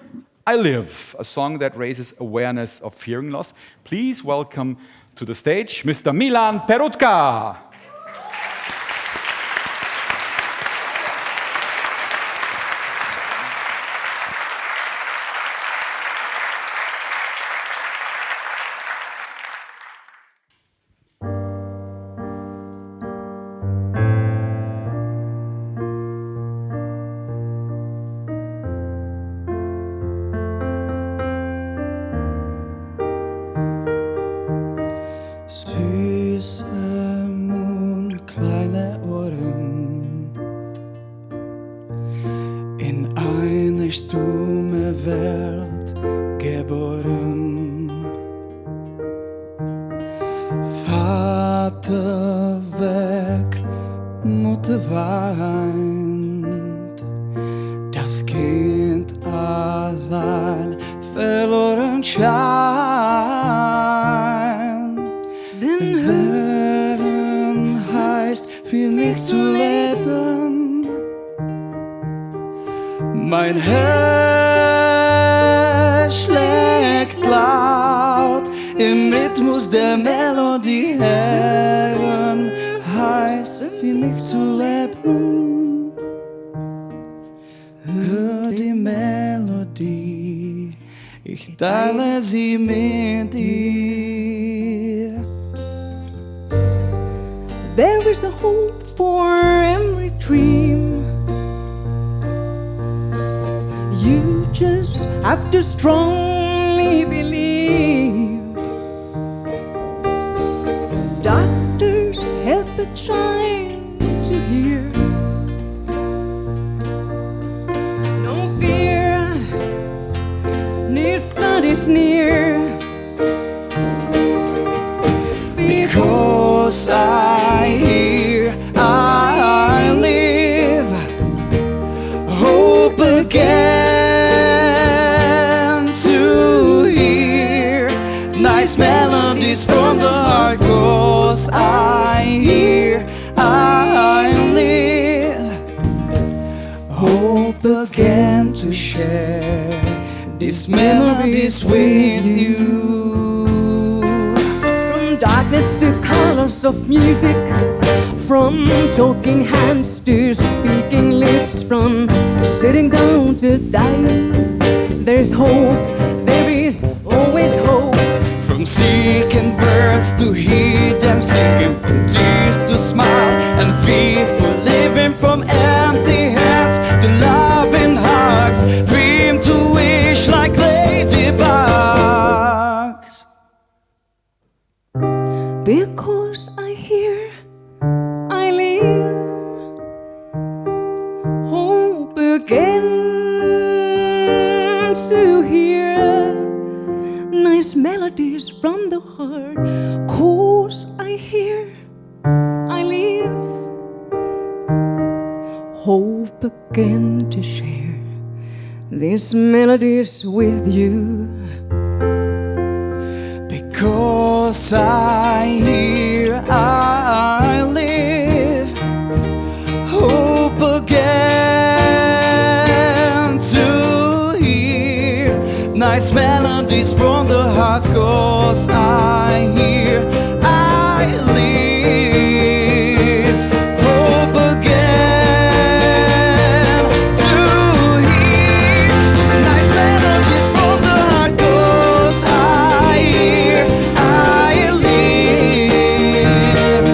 I Live, a song that raises awareness of hearing loss. Please welcome to the stage Mr. Milan Perutka. Süße Mond, kleine Ohren, in eine stumme Welt geboren. Vater weg, Mutter weint, das Kind allein verloren scheint. Denn hören heißt für mich zu leben. Mein Herz zu leben. Hör die Melodie, ich teile sie mit dir. There is a hope for every dream. You just have to strongly believe. Doctors help a child to hear. No fear, near sun is near. Because I hear, I live. Hope again to hear nice melodies from the heart. 'Cause I hear, I live. Hope again to share these melodies with you. Darkness to colors of music, from talking hands to speaking lips, from sitting down to dying. There's hope, there is always hope. From seeking birds to hear them singing, from tears to smile and fearful living, from empty hands to loving hearts, dream to wish like ladybugs. Because I hear, I live. Hope again to hear nice melodies from the heart. 'Cause I hear, I live. Hope again to share these melodies with you. Because I hear, I live. Hope again to hear nice melodies from the heart. 'Cause I hear, I live. Hope again to hear nice melodies from the heart. 'Cause I hear, I live.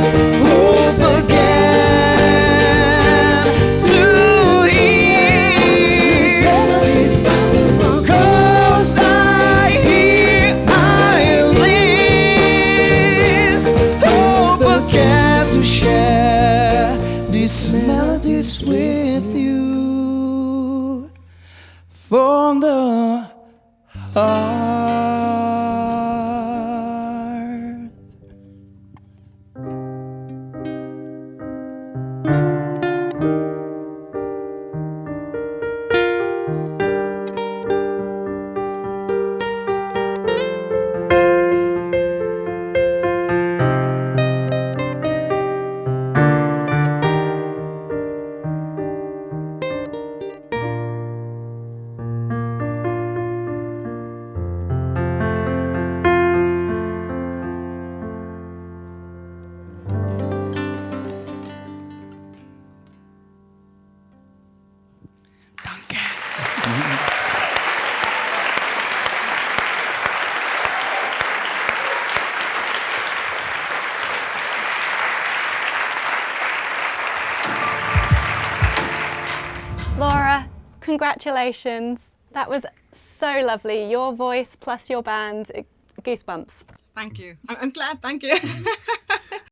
Hope again to hear. 'Cause I hear, I live. Hope again to share these melodies with you from the heart. Laura, congratulations. That was so lovely. Your voice plus your band, goosebumps. Thank you. I'm glad, thank you.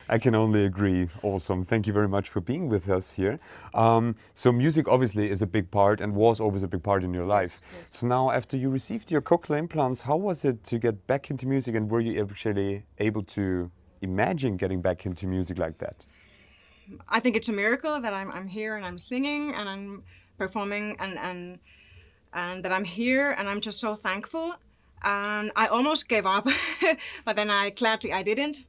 I can only agree. Awesome. Thank you very much for being with us here. So music obviously is a big part and was always a big part in your life. Yes. So now after you received your cochlear implants, how was it to get back into music, and were you actually able to imagine getting back into music like that? I think it's a miracle that I'm here and I'm singing and I'm performing and that I'm here, and I'm just so thankful. And I almost gave up, but then I didn't.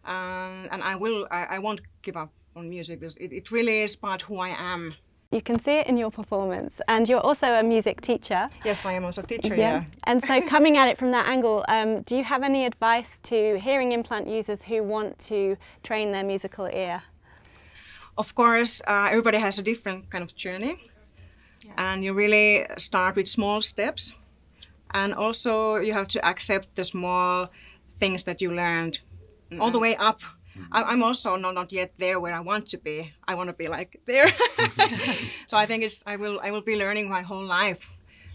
And I won't give up on music because it really is part who I am. You can see it in your performance, and you're also a music teacher. Yes, I am also a teacher, yeah. And so coming at it from that angle, do you have any advice to hearing implant users who want to train their musical ear? Of course, everybody has a different kind of journey, and you really start with small steps, and also you have to accept the small things that you learned all the way up. I'm also not yet there where I want to be. I want to be like there. So I think I will be learning my whole life.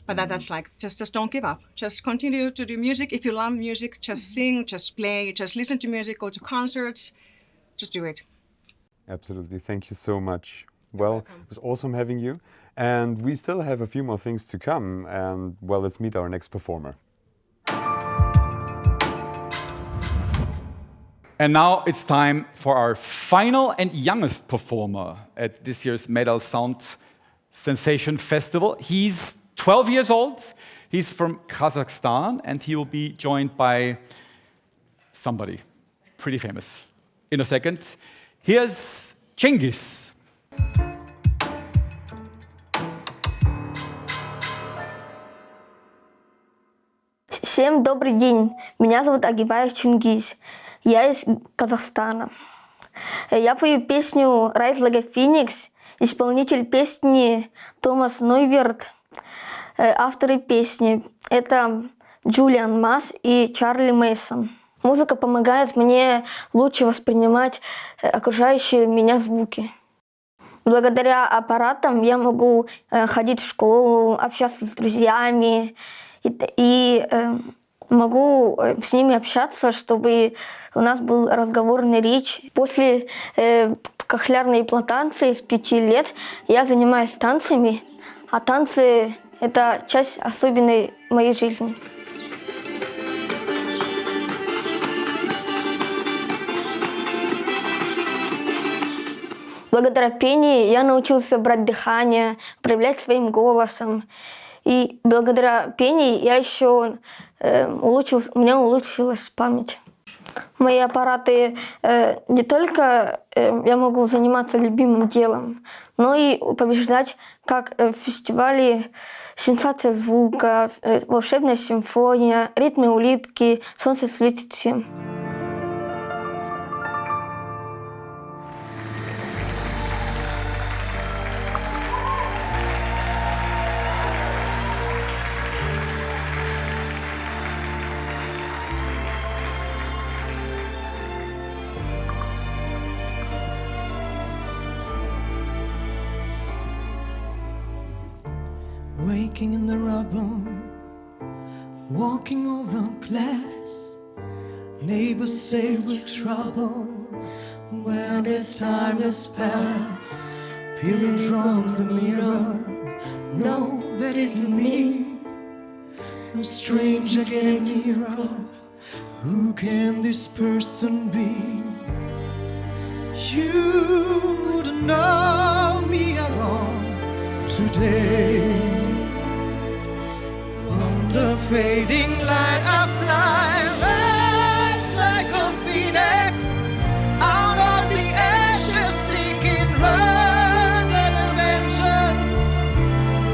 But that's like, just don't give up. Just continue to do music. If you love music, just sing, just play, just listen to music, go to concerts, just do it. Absolutely. Thank you so much. Well, it was awesome having you. And we still have a few more things to come. And well, let's meet our next performer. And now it's time for our final and youngest performer at this year's Metal Sound Sensation Festival. He's 12 years old. He's from Kazakhstan, and he will be joined by somebody pretty famous in a second. Here's Cengiz. Всем добрый день. Меня зовут Агибаев Чингиз. Я из Казахстана. Я пою песню «Rise like a Phoenix». Исполнитель песни Томас Нойверт. Авторы песни – это Джулиан Масс и Чарли Мейсон. Музыка помогает мне лучше воспринимать окружающие меня звуки. Благодаря аппаратам я могу ходить в школу, общаться с друзьями и могу с ними общаться, чтобы у нас был разговорный речь. После кохлеарной имплантации с 5 лет я занимаюсь танцами, а танцы – это часть особенной моей жизни. Благодаря пению я научился брать дыхание, управлять своим голосом. И благодаря пению я еще у меня улучшилась память. Мои аппараты не только я могу заниматься любимым делом, но и побеждать, как в фестивале «Сенсация звука», «Волшебная симфония», «Ритмы улитки», «Солнце светит всем». Waking in the rubble, walking over glass. Neighbors say we're trouble when this time has passed. Peering from the mirror, no, that isn't me. A stranger getting nearer. Who can this person be? You wouldn't know me at all today. From the fading light I fly, rise like a phoenix, out of the ashes seeking rugged vengeance,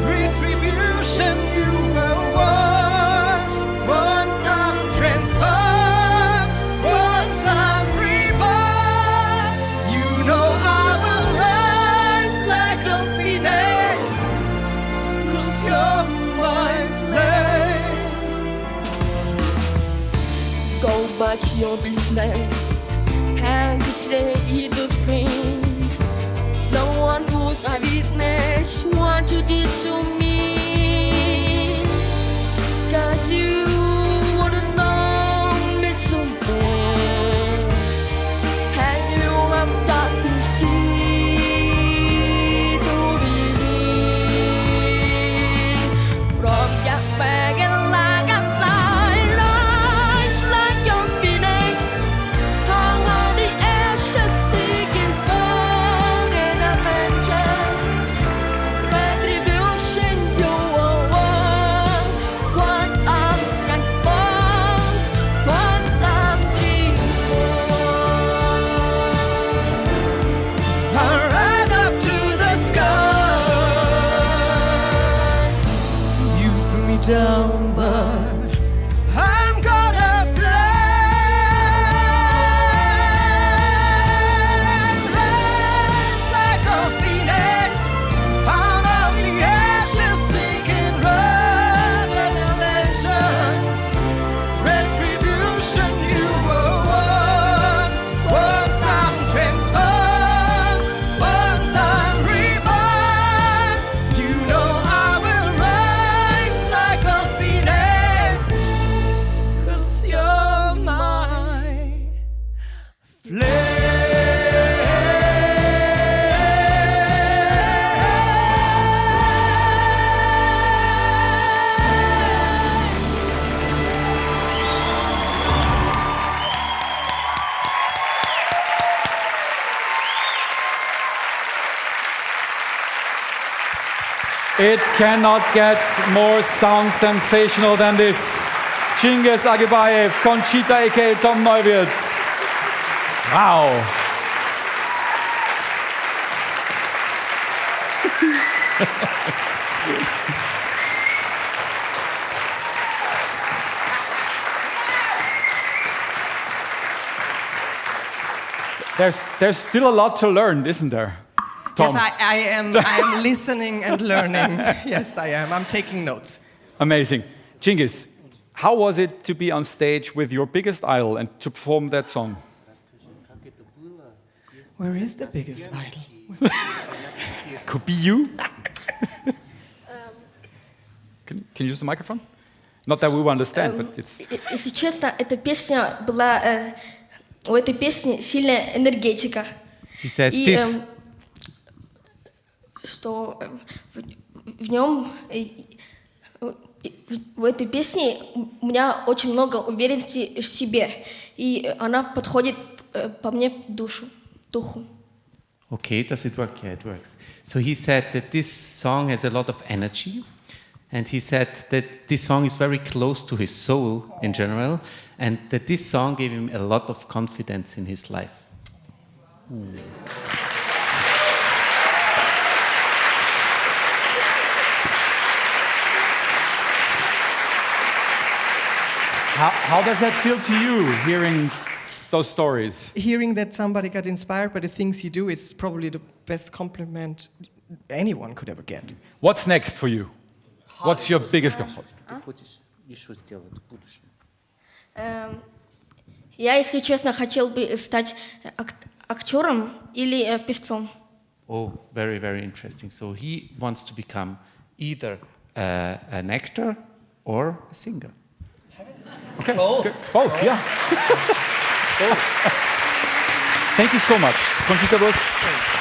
retribution you were won. Once I'm transformed, once I'm reborn, you know I will rise like a phoenix, 'cause you're my Go about your business and say it would free. No one would I witness what you did to me, 'cause you wouldn't know me so bad, and you have got to see to believe. From your bag and like a fly, rise like your phoenix, out of the ashes seeking hope and adventure, retribution you are won. One I'm transformed, one I'm reborn. I rise up to the sky. You threw me down, but I'm gonna fly. Rise It cannot get more sound sensational than this. Cengiz Agibayev, Conchita aka Tom Neuwirth. Wow. There's still a lot to learn, isn't there? Tom. Yes, I am listening and learning. Yes, I am. I'm taking notes. Amazing. Cengiz, how was it to be on stage with your biggest idol and to perform that song? Where is the biggest idol? Could be you. Can you use the microphone? Not that we will understand, but it's... Если честно, эта песня была... У этой песни сильная энергетика. He says И this. что в нем, в этой песне у меня очень много уверенности в себе, и она подходит по мне духу. Okay, does it work? Yeah, it works. So he said that this song has a lot of energy, and he said that this song is very close to his soul in general, and that this song gave him a lot of confidence in his life. How does that feel to you, hearing those stories? Hearing that somebody got inspired by the things you do is probably the best compliment anyone could ever get. What's next for you? What's your biggest goal? Я, если честно, хотел бы стать актером или певцом. Oh, very, very interesting. So he wants to become either an actor or a singer. Okay, good. Both, yeah. Thank you so much. Conchita Wurst,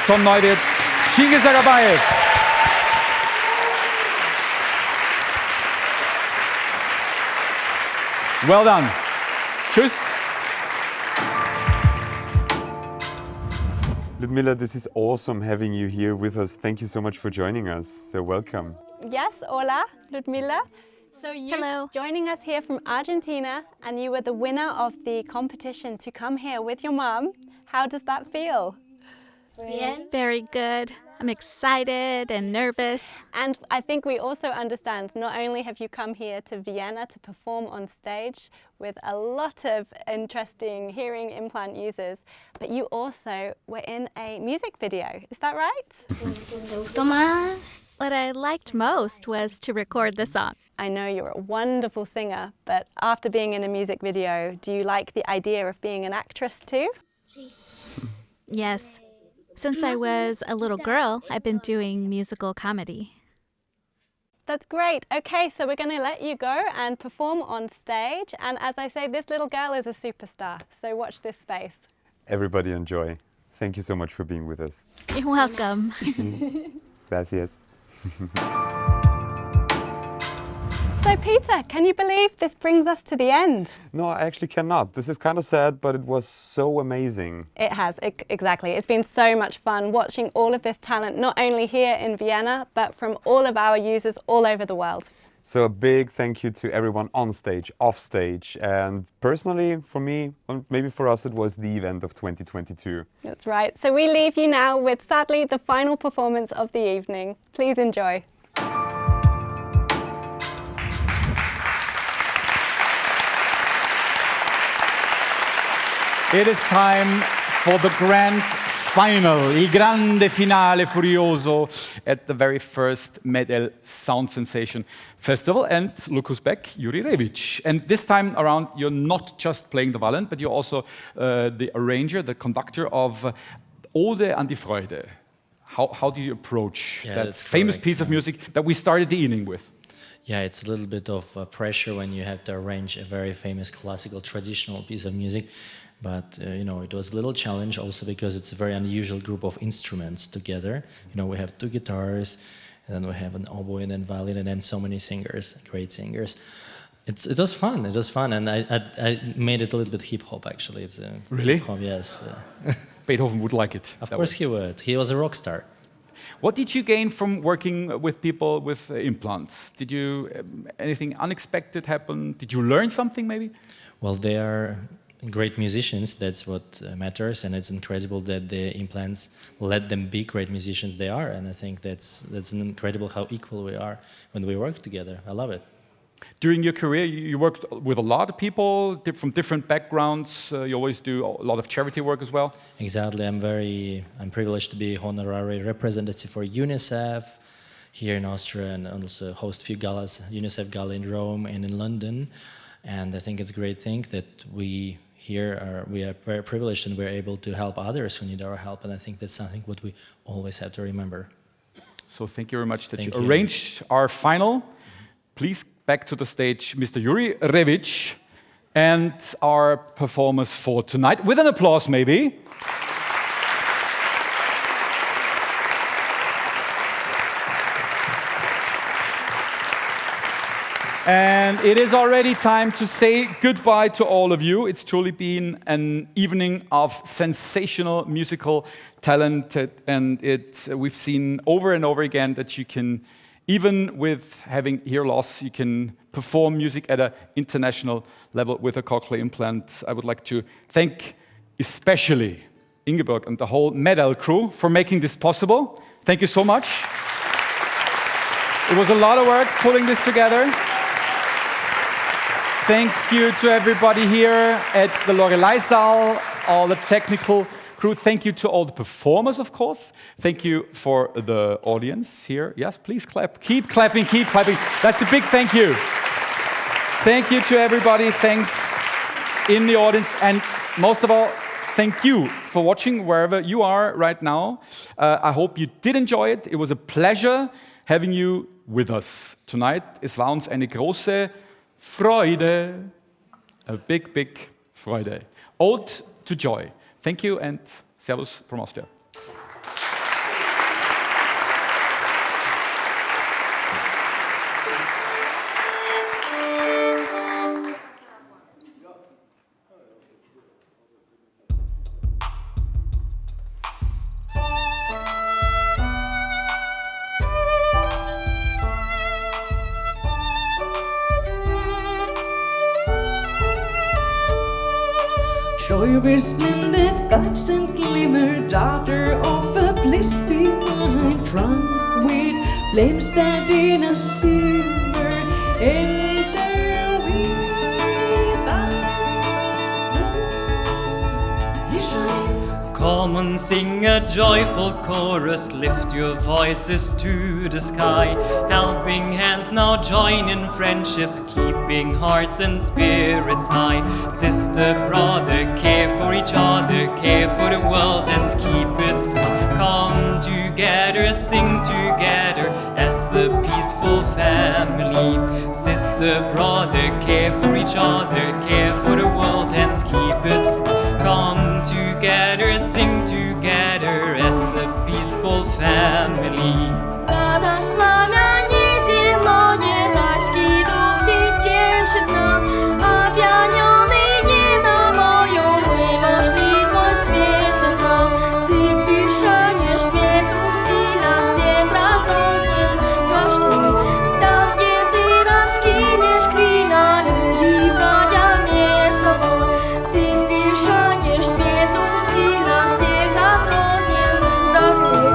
Tom Neuwirth, Cengiz Agibayev. Well done. Tschüss. Ludmila, this is awesome having you here with us. Thank you so much for joining us. So welcome. Yes, hola, Ludmila. So you're joining us here from Argentina, and you were the winner of the competition to come here with your mom. How does that feel? Very good. I'm excited and nervous. And I think we also understand, not only have you come here to Vienna to perform on stage with a lot of interesting hearing implant users, but you also were in a music video. Is that right? What I liked most was to record the song. I know you're a wonderful singer, but after being in a music video, do you like the idea of being an actress too? Yes. Since I was a little girl, I've been doing musical comedy. That's great. Okay, so we're going to let you go and perform on stage. And as I say, this little girl is a superstar. So watch this space. Everybody enjoy. Thank you so much for being with us. You're welcome. Gracias. So Peter, can you believe this brings us to the end? No, I actually cannot. This is kind of sad, but it was so amazing. It has, exactly. It's been so much fun watching all of this talent, not only here in Vienna, but from all of our users all over the world. So a big thank you to everyone on stage, off stage, and personally, for me, and maybe for us, it was the event of 2022. That's right. So we leave you now with, sadly, the final performance of the evening. Please enjoy. It is time for the grand final, il grande finale furioso at the very first MED-EL Sound Sensation Festival. And look who's back, Juri Revic. And this time around, you're not just playing the violin, but you're also the arranger, the conductor of Ode an die Freude. How do you approach that famous piece of music that we started the evening with? Yeah, it's a little bit of pressure when you have to arrange a very famous classical traditional piece of music. But, you know, it was a little challenge also because it's a very unusual group of instruments together. You know, we have 2 guitars, and then we have an oboe and then violin, and then so many singers, great singers. It was fun, and I made it a little bit hip-hop, actually. It's really? Hip-hop, yes. Beethoven would like it. Of course he would. He was a rock star. What did you gain from working with people with implants? Did you anything unexpected happen? Did you learn something maybe? Well, they are great musicians. That's what matters, and it's incredible that the implants let them be great musicians they are. And I think that's incredible how equal we are when we work together. I love it. During your career, you worked with a lot of people from different backgrounds. You always do a lot of charity work as well. Exactly. I'm privileged to be honorary representative for UNICEF here in Austria, and also host a few galas, UNICEF Gala in Rome and in London. And I think it's a great thing that we are very privileged and we're able to help others who need our help. And I think that's something what we always have to remember. So thank you very much that you arranged our final. Please back to the stage, Mr. Juri Revic, and our performers for tonight, with an applause maybe. And it is already time to say goodbye to all of you. It's truly been an evening of sensational musical talent, and we've seen over and over again that you can, even with having hear loss, you can perform music at an international level with a cochlear implant. I would like to thank especially Ingeborg and the whole MED-EL crew for making this possible. Thank you so much. It was a lot of work pulling this together. Thank you to everybody here at the Lorelei Saal, all the technical crew. Thank you to all the performers, of course. Thank you for the audience here. Yes, please clap. Keep clapping, keep clapping. That's a big thank you. Thank you to everybody. Thanks in the audience. And most of all, thank you for watching wherever you are right now. I hope you did enjoy it. It was a pleasure having you with us tonight. Es war uns eine große Freude, a big, big Freude. Ode to Joy. Thank you and Servus from Austria. Joy resplendent, guts and glimmer, daughter of a bliss divine, drunk with flames that in a silver enter with thy. Come and sing a joyful chorus, lift your voices to the sky. Helping hands now join in friendship, keeping hearts and spirits high. Sister, brother, care for each other, care for the world and keep it free. Come together, sing together as a peaceful family. Sister, brother, care for each other, care for the world and keep it free. Come together, sing together as a peaceful family. Радость пламени земное раскидывался тем, что знал, опьяненные на моем мы вошли в твой светлый храм. Ты вдыхаешь без усилия всех разрозненных простой. Там, где ты раскинешь крылья, люди бродя между собой. Ты вдыхаешь без усилия всех разрозненных простой.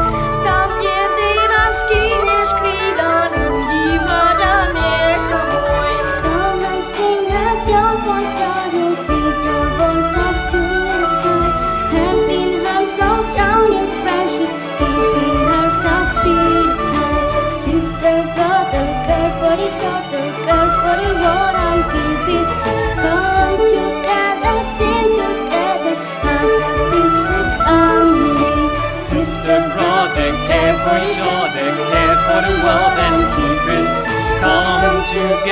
Там, где ты раскинешь крылья, люди бродя между собой. Come and sing at your front door, sweep your voices to the sky. Helping hands grow down in friendship, keeping hearts and spirits high. Sister, brother, care for each other, care for the world and keep it high. Come together, sing together as a peaceful family. Sister, brother, care for each other, care for the world and keep it high. Come together.